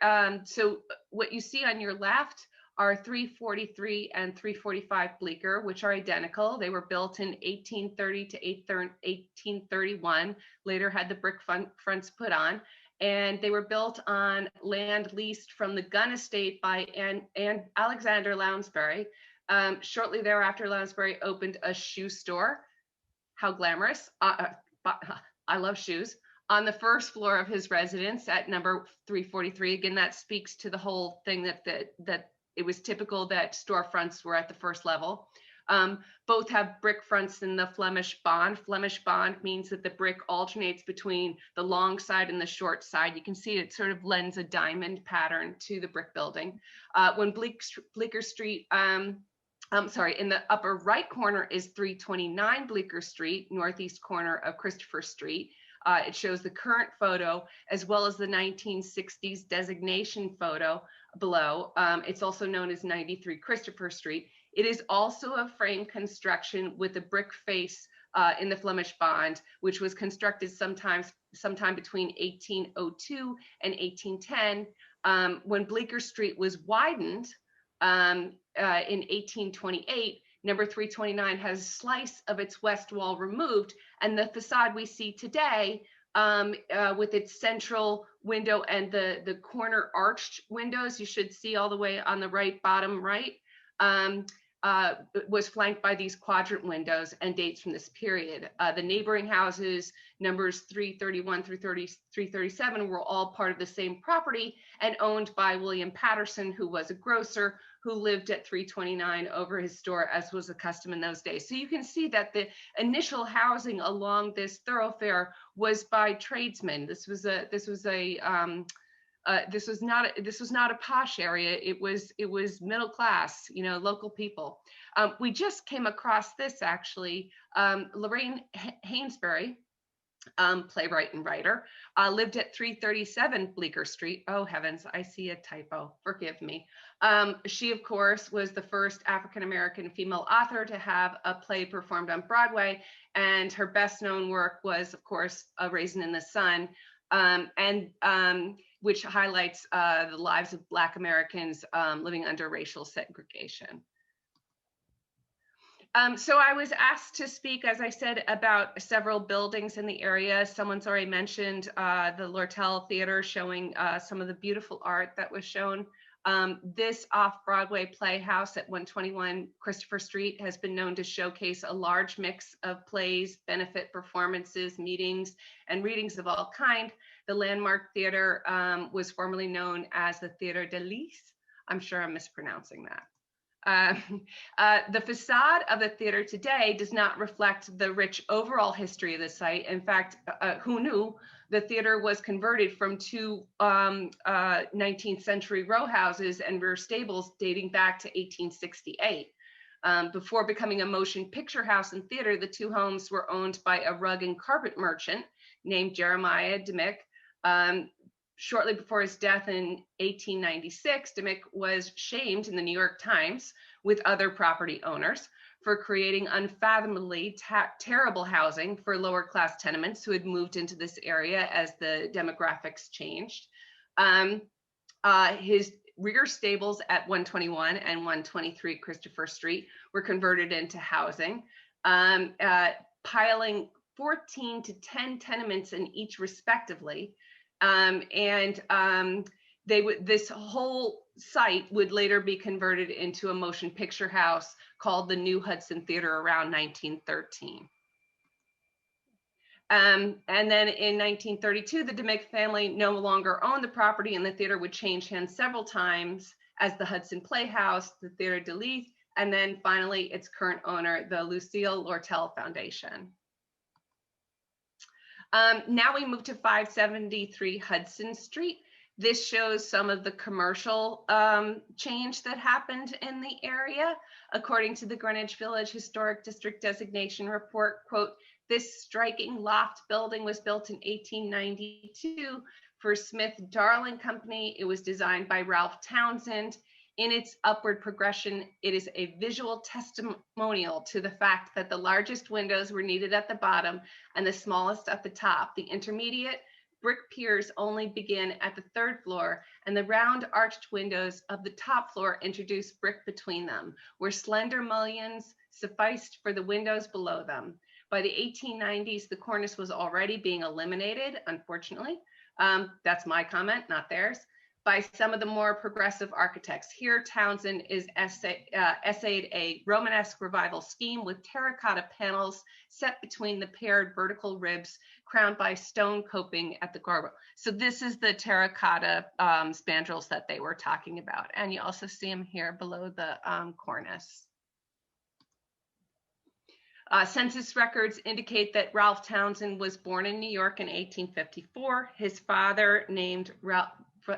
so what you see on your left are 343 and 345 Bleecker, which are identical. They were built in 1830 to 1831, later had the brick fronts put on. And they were built on land leased from the gun estate by Alexander Lounsbury. Shortly thereafter, Lounsbury opened a shoe store. How glamorous. I love shoes. On the first floor of his residence at number 343. Again, that speaks to the whole thing that it was typical that storefronts were at the first level. Both have brick fronts in the Flemish bond. Flemish bond means that the brick alternates between the long side and the short side. You can see it sort of lends a diamond pattern to the brick building. When Bleecker Street, sorry, in the upper right corner is 329 Bleecker Street, northeast corner of Christopher Street. It shows the current photo as well as the 1960s designation photo below. It's also known as 93 Christopher Street. It is also a frame construction with a brick face in the Flemish bond, which was constructed sometime between 1802 and 1810. When Bleecker Street was widened in 1828, number 329 has a slice of its west wall removed, and the facade we see today with its central window and the corner arched windows, you should see all the way on the right, bottom right, was flanked by these quadrant windows and dates from this period. The neighboring houses, numbers 331 through 337, were all part of the same property and owned by William Patterson, who was a grocer who lived at 329 over his store, as was the custom in those days. So you can see that the initial housing along this thoroughfare was by tradesmen. This was not a posh area. It was middle class, you know, local people. We just came across this actually. Lorraine Haynesbury, playwright and writer, lived at 337 Bleecker Street. Oh heavens, I see a typo, forgive me. She of course was the first African-American female author to have a play performed on Broadway, and her best known work was of course A Raisin in the Sun, which highlights the lives of Black Americans living under racial segregation. So I was asked to speak, as I said, about several buildings in the area. Someone's already mentioned the Lortel Theater, showing some of the beautiful art that was shown. This off-Broadway playhouse at 121 Christopher Street has been known to showcase a large mix of plays, benefit performances, meetings, and readings of all kind. The Landmark Theater was formerly known as the Theater de Lys. I'm sure I'm mispronouncing that. The facade of the theater today does not reflect the rich overall history of the site. In fact, who knew? The theater was converted from two 19th century row houses and rear stables dating back to 1868. Before becoming a motion picture house and theater, the two homes were owned by a rug and carpet merchant named Jeremiah Dimick. Shortly before his death in 1896, Dimick was shamed in the New York Times with other property owners for creating unfathomably terrible housing for lower class tenements who had moved into this area as the demographics changed. His rear stables at 121 and 123 Christopher Street were converted into housing, piling 14 to 10 tenements in each respectively. This whole site would later be converted into a motion picture house called the New Hudson Theater around 1913. And then in 1932, the Dimick family no longer owned the property, and the theater would change hands several times as the Hudson Playhouse, the Theater de Lys, and then finally its current owner, the Lucille Lortel Foundation. Now we move to 573 Hudson Street. This shows some of the commercial change that happened in the area. According to the Greenwich Village Historic District Designation Report, quote, "This striking loft building was built in 1892 for Smith Darling Company. It was designed by Ralph Townsend. In its upward progression, it is a visual testimonial to the fact that the largest windows were needed at the bottom and the smallest at the top. The intermediate brick piers only begin at the third floor, and the round arched windows of the top floor introduce brick between them, where slender mullions sufficed for the windows below them. By the 1890s, the cornice was already being eliminated, unfortunately. That's my comment, not theirs, by some of the more progressive architects. Here, Townsend is essayed a Romanesque revival scheme with terracotta panels set between the paired vertical ribs, crowned by stone coping at the gable. So this is the terracotta spandrels that they were talking about. And you also see them here below the cornice. Census records indicate that Ralph Townsend was born in New York in 1854. His father, named Ralph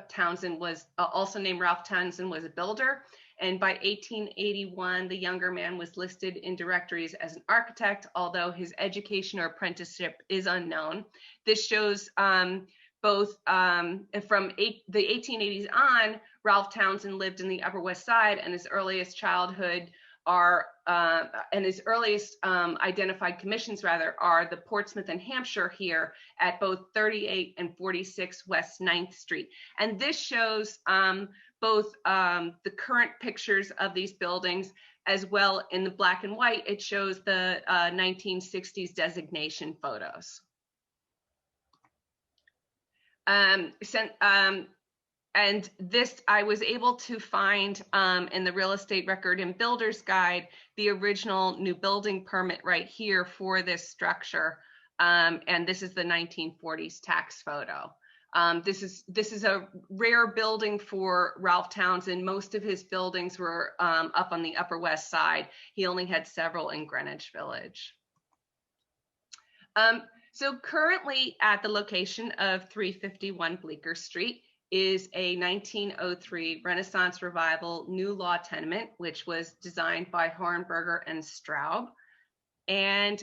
Townsend, was also named Ralph Townsend, was a builder. And by 1881, the younger man was listed in directories as an architect, although his education or apprenticeship is unknown. This shows both from the 1880s on, Ralph Townsend lived in the Upper West Side, and his earliest childhood and his earliest identified commissions are the Portsmouth and Hampshire here at both 38 and 46 West 9th Street. And this shows both the current pictures of these buildings, as well in the black and white, it shows the 1960s designation photos. And this, I was able to find in the real estate record and builder's guide, the original new building permit right here for this structure. And this is the 1940s tax photo. This is a rare building for Ralph Townsend. Most of his buildings were up on the Upper West Side. He only had several in Greenwich Village. So currently at the location of 351 Bleecker Street is a 1903 Renaissance Revival new law tenement, which was designed by Hornberger and Straub. And,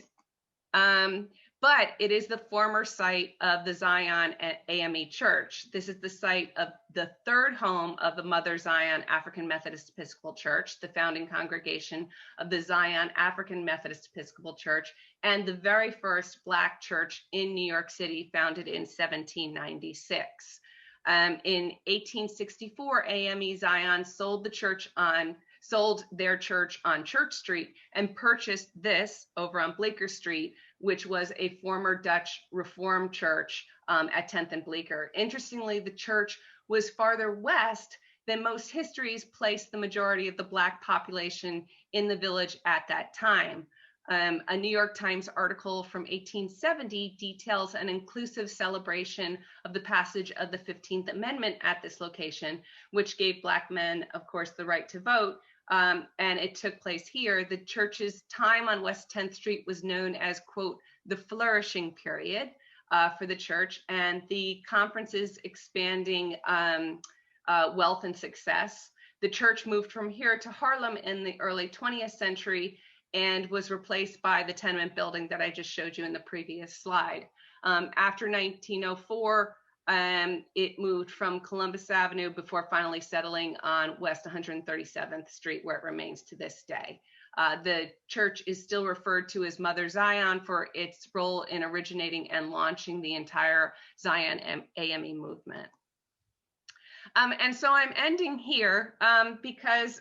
but it is the former site of the Zion AME Church. This is the site of the third home of the Mother Zion African Methodist Episcopal Church, the founding congregation of the Zion African Methodist Episcopal Church, and the very first Black church in New York City, founded in 1796. In 1864, AME Zion sold their church on Church Street and purchased this over on Bleecker Street, which was a former Dutch Reformed church at 10th and Bleecker. Interestingly, the church was farther west than most histories placed the majority of the Black population in the village at that time. A New York Times article from 1870 details an inclusive celebration of the passage of the 15th Amendment at this location, which gave Black men, of course, the right to vote. And it took place here. The church's time on West 10th Street was known as, quote, the flourishing period for the church, and the conference's expanding wealth and success. The church moved from here to Harlem in the early 20th century and was replaced by the tenement building that I just showed you in the previous slide. After 1904, it moved from Columbus Avenue before finally settling on West 137th Street, where it remains to this day. The church is still referred to as Mother Zion for its role in originating and launching the entire Zion AME movement. And so I'm ending here because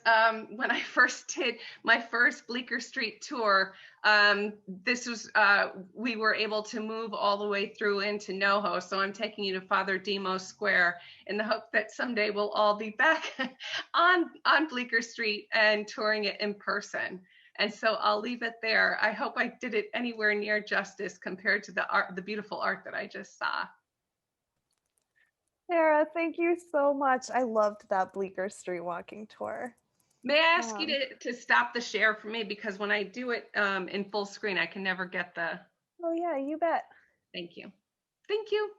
when I first did my first Bleecker Street tour, we were able to move all the way through into NoHo. So I'm taking you to Father Demos Square in the hope that someday we'll all be back on Bleecker Street and touring it in person. And so I'll leave it there. I hope I did it anywhere near justice compared to the beautiful art that I just saw. Sarah, thank you so much. I loved that Bleecker Street walking tour. May I ask you to stop the share for me, because when I do it in full screen, I can never get the... Oh yeah, you bet. Thank you. Thank you.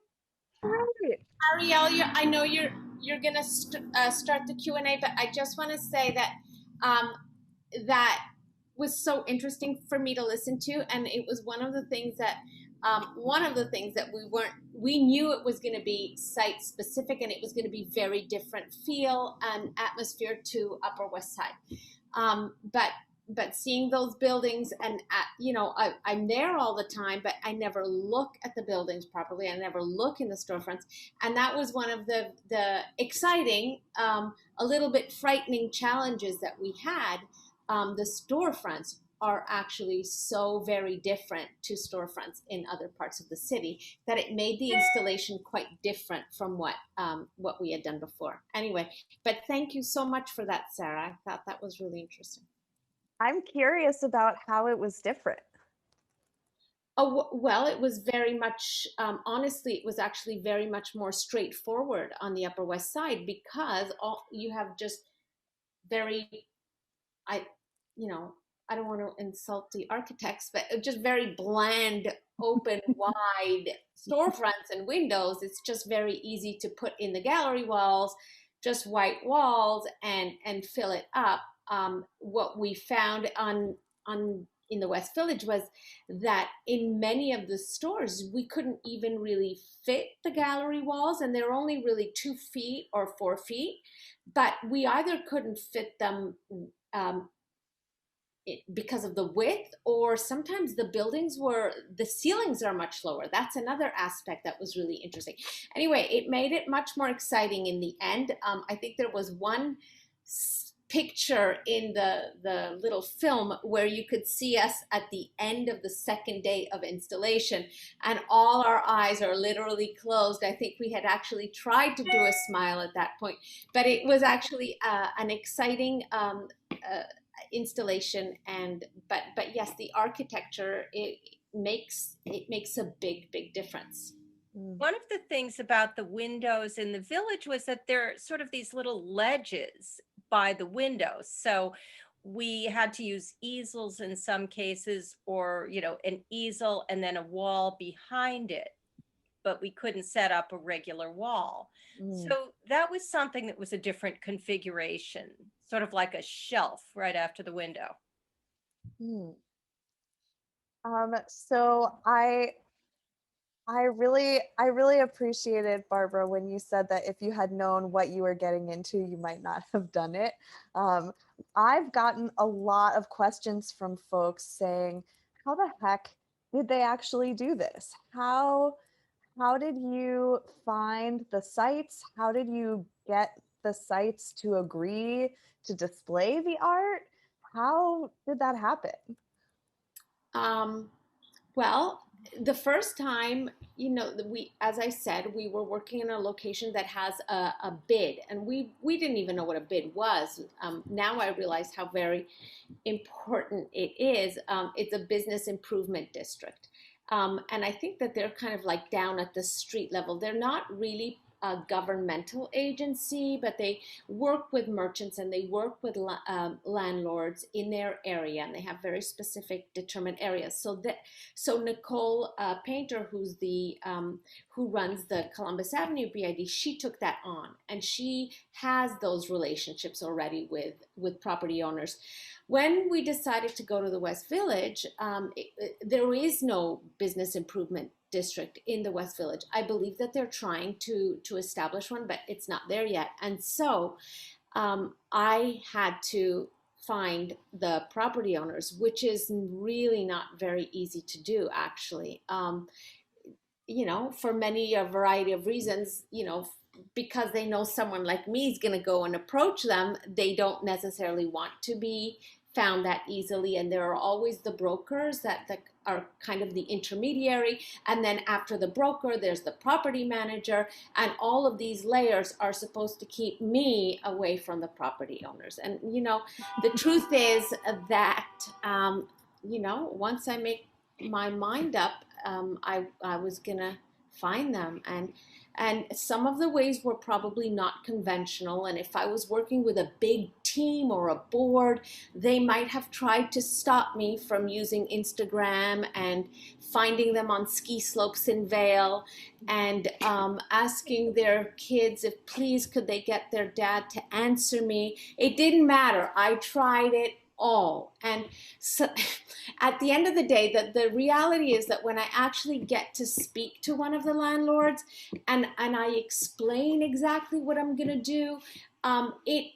Great. Ariel, I know you're gonna start the Q&A, but I just want to say that that was so interesting for me to listen to, and it was one of the things that we knew it was going to be site specific, and it was going to be very different feel and atmosphere to Upper West Side. But seeing those buildings, and I'm there all the time, but I never look at the buildings properly. I never look in the storefronts, and that was one of the exciting, a little bit frightening challenges that we had. The storefronts are actually so very different to storefronts in other parts of the city that it made the installation quite different from what we had done before. Anyway, but thank you so much for that, Sarah. I thought that was really interesting. I'm curious about how it was different. Oh, well, it was very much, honestly, it was actually very much more straightforward on the Upper West Side, because you have just very, I don't want to insult the architects, but just very bland, open, wide storefronts and windows. It's just very easy to put in the gallery walls, just white walls, and fill it up. What we found in the West Village was that in many of the stores, we couldn't even really fit the gallery walls, and they're only really 2 feet or 4 feet, but we either couldn't fit them because of the width, or sometimes the ceilings are much lower. That's another aspect that was really interesting. Anyway, it made it much more exciting in the end. I think there was one picture in the little film where you could see us at the end of the second day of installation, and all our eyes are literally closed. I think we had actually tried to do a smile at that point, but it was actually an exciting installation. But yes, the architecture, it makes a big difference. One of the things about the windows in the village was that there are sort of these little ledges by the windows. So we had to use easels in some cases, or, an easel and then a wall behind it, but we couldn't set up a regular wall. So that was something that was a different configuration, sort of like a shelf right after the window. So I really appreciated, Barbara, when you said that if you had known what you were getting into, you might not have done it. I've gotten a lot of questions from folks saying, how the heck did they actually do this? How did you find the sites? How did you get the sites to agree to display the art? How did that happen? Well, the first time, as I said, we were working in a location that has a bid, and we didn't even know what a bid was. Now I realize how very important it is. It's a business improvement district. And I think that they're kind of like down at the street level. They're not really a governmental agency, but they work with merchants and they work with landlords in their area, and they have very specific determined areas. So Nicole Painter, who runs the Columbus Avenue BID, she took that on, and she has those relationships already with property owners. When we decided to go to the West Village, there is no business improvement district in the West Village. I believe that they're trying to establish one, but it's not there yet. And so I had to find the property owners, which is really not very easy to do, actually. For a variety of reasons, because they know someone like me is going to go and approach them, they don't necessarily want to be found that easily. And there are always the brokers that are kind of the intermediary. And then after the broker, there's the property manager. And all of these layers are supposed to keep me away from the property owners. And, the truth is that, once I make my mind up, I was going to find them. And some of the ways were probably not conventional. And if I was working with a big team, team or a board, they might have tried to stop me from using Instagram and finding them on ski slopes in Vail and asking their kids if please could they get their dad to answer me. It didn't matter. I tried it all. And so at the end of the day, the reality is that when I actually get to speak to one of the landlords and I explain exactly what I'm going to do,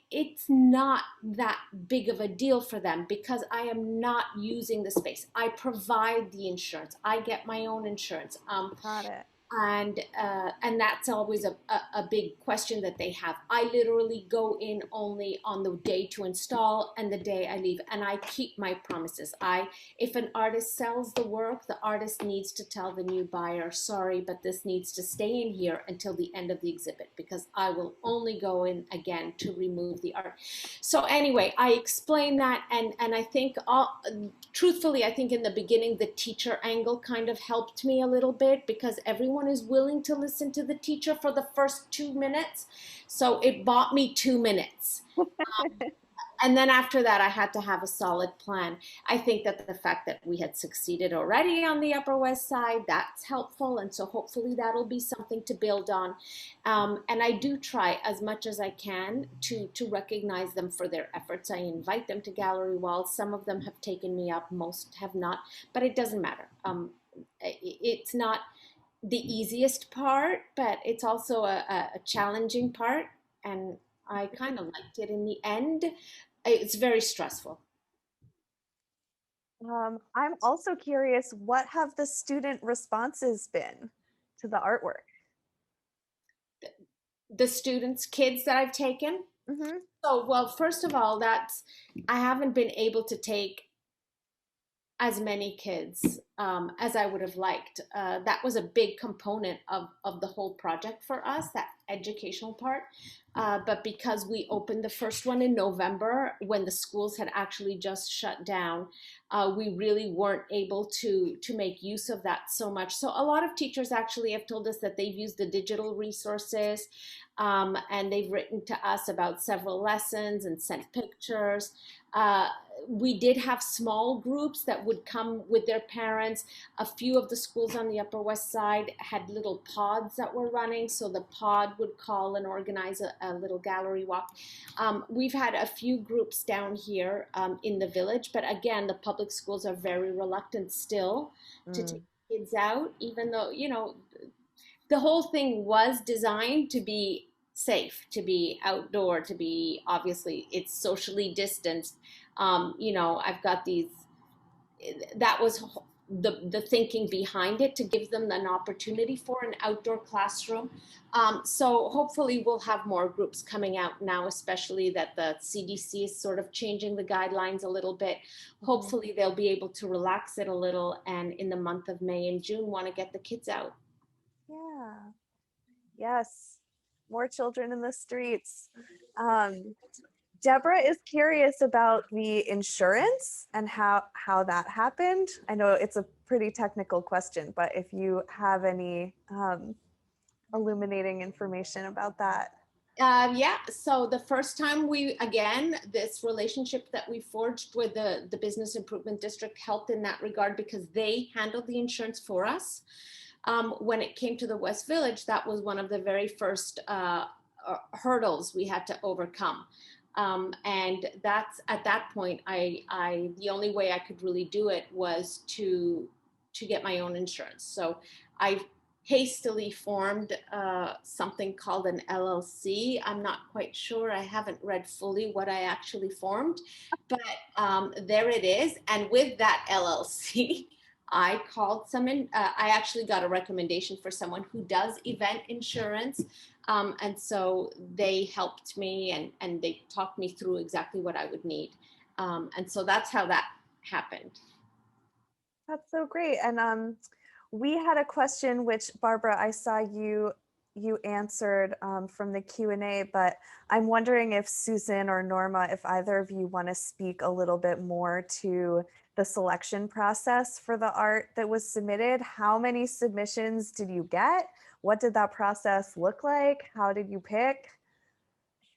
it's not that big of a deal for them because I am not using the space. I provide the insurance. I get my own insurance. Got it. And that's always a big question that they have. I literally go in only on the day to install and the day I leave, and I keep my promises. If an artist sells the work, the artist needs to tell the new buyer, sorry, but this needs to stay in here until the end of the exhibit because I will only go in again to remove the art. So anyway, I explain that, and I think truthfully, I think in the beginning the teacher angle kind of helped me a little bit because everyone is willing to listen to the teacher for the first 2 minutes. So it bought me 2 minutes. And then after that, I had to have a solid plan. I think that the fact that we had succeeded already on the Upper West Side, that's helpful. And so hopefully that'll be something to build on. And I do try as much as I can to recognize them for their efforts. I invite them to gallery walls. Some of them have taken me up, most have not, but it doesn't matter. It's not the easiest part, but it's also a challenging part. And I kind of liked it in the end. It's very stressful. I'm also curious, what have the student responses been to the artwork? The students, kids that I've taken? Mm-hmm. So, well, first of all, I haven't been able to take as many kids as I would have liked. That was a big component of the whole project for us, that educational part. But because we opened the first one in November, when the schools had actually just shut down, we really weren't able to make use of that so much. So a lot of teachers actually have told us that they've used the digital resources and they've written to us about several lessons and sent pictures. We did have small groups that would come with their parents. A few of the schools on the Upper West Side had little pods that were running, so the pod would call and organize a little gallery walk. We've had a few groups down here in the village, but again, the public schools are very reluctant still to take kids out, even though, you know, the whole thing was designed to be safe, to be outdoor, to be, obviously, it's socially distanced. You know, I've got these, that was the thinking behind it, to give them an opportunity for an outdoor classroom. So hopefully we'll have more groups coming out now, especially that the CDC is sort of changing the guidelines a little bit. Hopefully they'll be able to relax it a little, and in the month of May and June want to get the kids out. Yeah. Yes. More children in the streets. Deborah is curious about the insurance and how that happened. I know it's a pretty technical question, but if you have any illuminating information about that. Yeah, so the first time this relationship that we forged with the Business Improvement District helped in that regard because they handled the insurance for us. When it came to the West Village, that was one of the very first hurdles we had to overcome. And that's, at that point, the only way I could really do it was to get my own insurance. So I hastily formed something called an LLC. I'm not quite sure. I haven't read fully what I actually formed, but there it is. And with that LLC, I called someone. I actually got a recommendation for someone who does event insurance. And so they helped me and they talked me through exactly what I would need. And so that's how that happened. That's so great. And we had a question, which Barbara, I saw you answered from the Q&A, but I'm wondering if Susan or Norma, if either of you want to speak a little bit more to the selection process for the art that was submitted. How many submissions did you get? What did that process look like? How did you pick?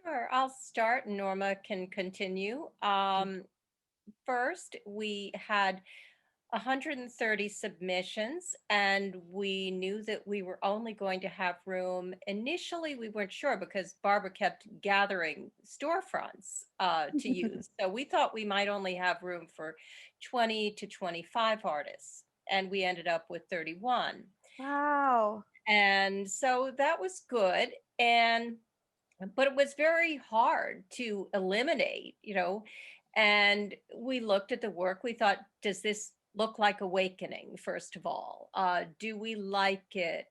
Sure, I'll start. Norma can continue. First, we had 130 submissions, and we knew that we were only going to have room. Initially, we weren't sure because Barbara kept gathering storefronts to use. So we thought we might only have room for 20 to 25 artists, and we ended up with 31. Wow. And so that was good. But it was very hard to eliminate, and we looked at the work. We thought, does this look like Awakening, first of all? Do we like it?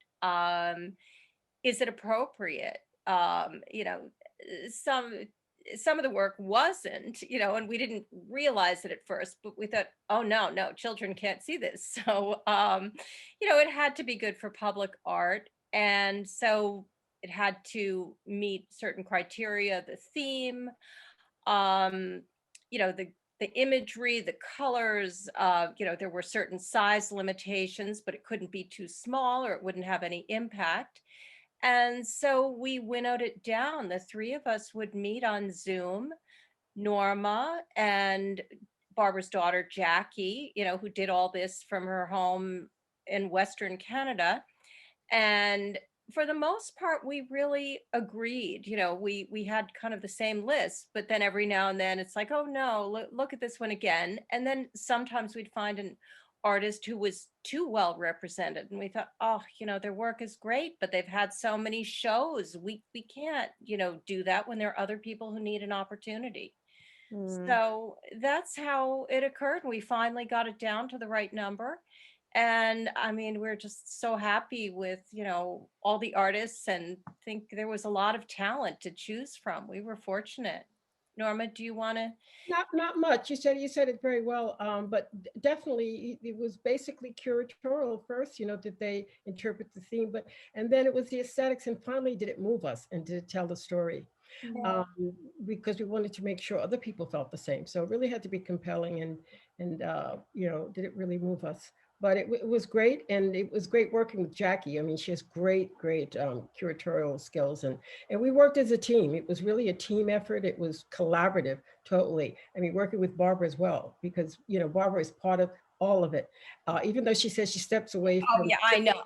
Is it appropriate? Some of the work wasn't, and we didn't realize it at first, but we thought, oh, no, children can't see this. So, it had to be good for public art. And so it had to meet certain criteria, the theme, the imagery, the colors, there were certain size limitations, but it couldn't be too small or it wouldn't have any impact. And so we winnowed it down. The three of us would meet on Zoom. Norma and Barbara's daughter, Jackie, who did all this from her home in Western Canada. And for the most part, we really agreed. We had kind of the same list, but then every now and then it's like, oh no, look at this one again. And then sometimes we'd find an artist who was too well represented, and we thought, oh, their work is great, but they've had so many shows. We can't, do that when there are other people who need an opportunity. So that's how it occurred. We finally got it down to the right number. And I mean, we're just so happy with, all the artists, and think there was a lot of talent to choose from. We were fortunate. Norma, do you want to? Not much. You said it very well, but definitely it was basically curatorial first. Did they interpret the theme, and then it was the aesthetics, and finally, did it move us and did it tell the story? Because we wanted to make sure other people felt the same. So it really had to be compelling, and did it really move us? But it was great, and it was great working with Jackie. I mean, she has great curatorial skills, and we worked as a team. It was really a team effort. It was collaborative, totally. I mean, working with Barbara as well, because Barbara is part of all of it. Even though she says she steps away from. Oh yeah, I know.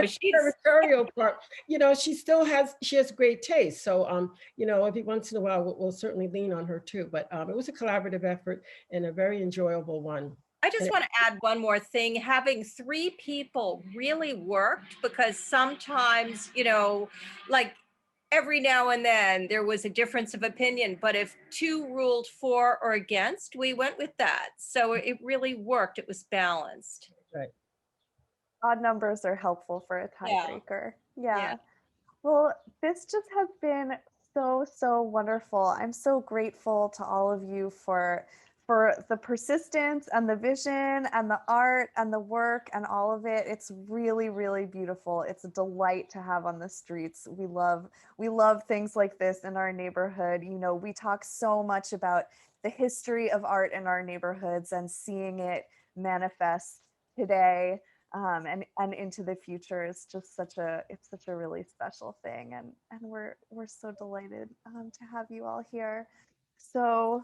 She's curatorial part. She has great taste. So every once in a while we'll certainly lean on her too. But it was a collaborative effort and a very enjoyable one. I just want to add one more thing. Having three people really worked, because sometimes, like every now and then there was a difference of opinion, but if two ruled for or against, we went with that. So it really worked. It was balanced. Right. Odd numbers are helpful for a tiebreaker. Yeah. Well, this just has been so wonderful. I'm so grateful to all of you for the persistence and the vision and the art and the work and all of it. It's really, really beautiful. It's a delight to have on the streets. We love things like this in our neighborhood. We talk so much about the history of art in our neighborhoods, and seeing it manifest today and into the future is just such a really special thing. And we're so delighted to have you all here. So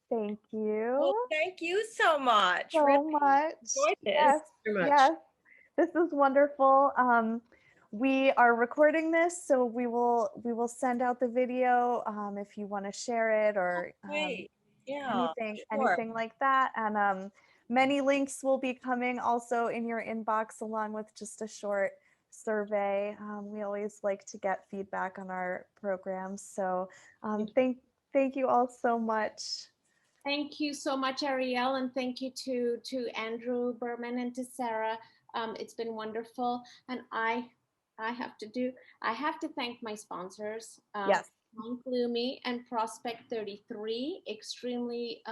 thank you. Well, thank you so much. So really much. enjoyed this. Yes, Very much. yes. This is wonderful. We are recording this, so we will send out the video if you want to share it, or Great. Yeah, anything like that. And many links will be coming also in your inbox, along with just a short survey. We always like to get feedback on our programs. So thank you all so much. Thank you so much, Ariel, and thank you to Andrew Berman and to Sarah. It's been wonderful, and I have to thank my sponsors. Yes. Mount Gloomy and Prospect 33, extremely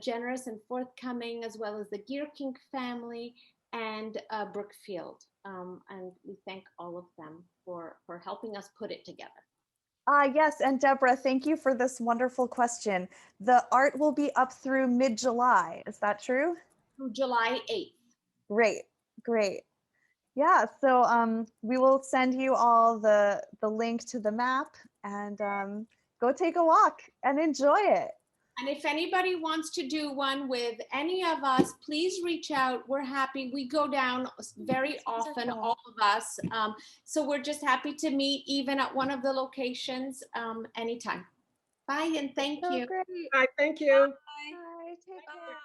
generous and forthcoming, as well as the Gear King family and Brookfield. And we thank all of them for helping us put it together. Yes, and Deborah, thank you for this wonderful question. The art will be up through mid-July. Is that true? Through July 8th. Great. Yeah, so we will send you all the link to the map, and go take a walk and enjoy it. And if anybody wants to do one with any of us, please reach out. We're happy. We go down very often, all of us. So we're just happy to meet even at one of the locations anytime. Bye and thank So you. great. Hi, thank you. Bye. Take care.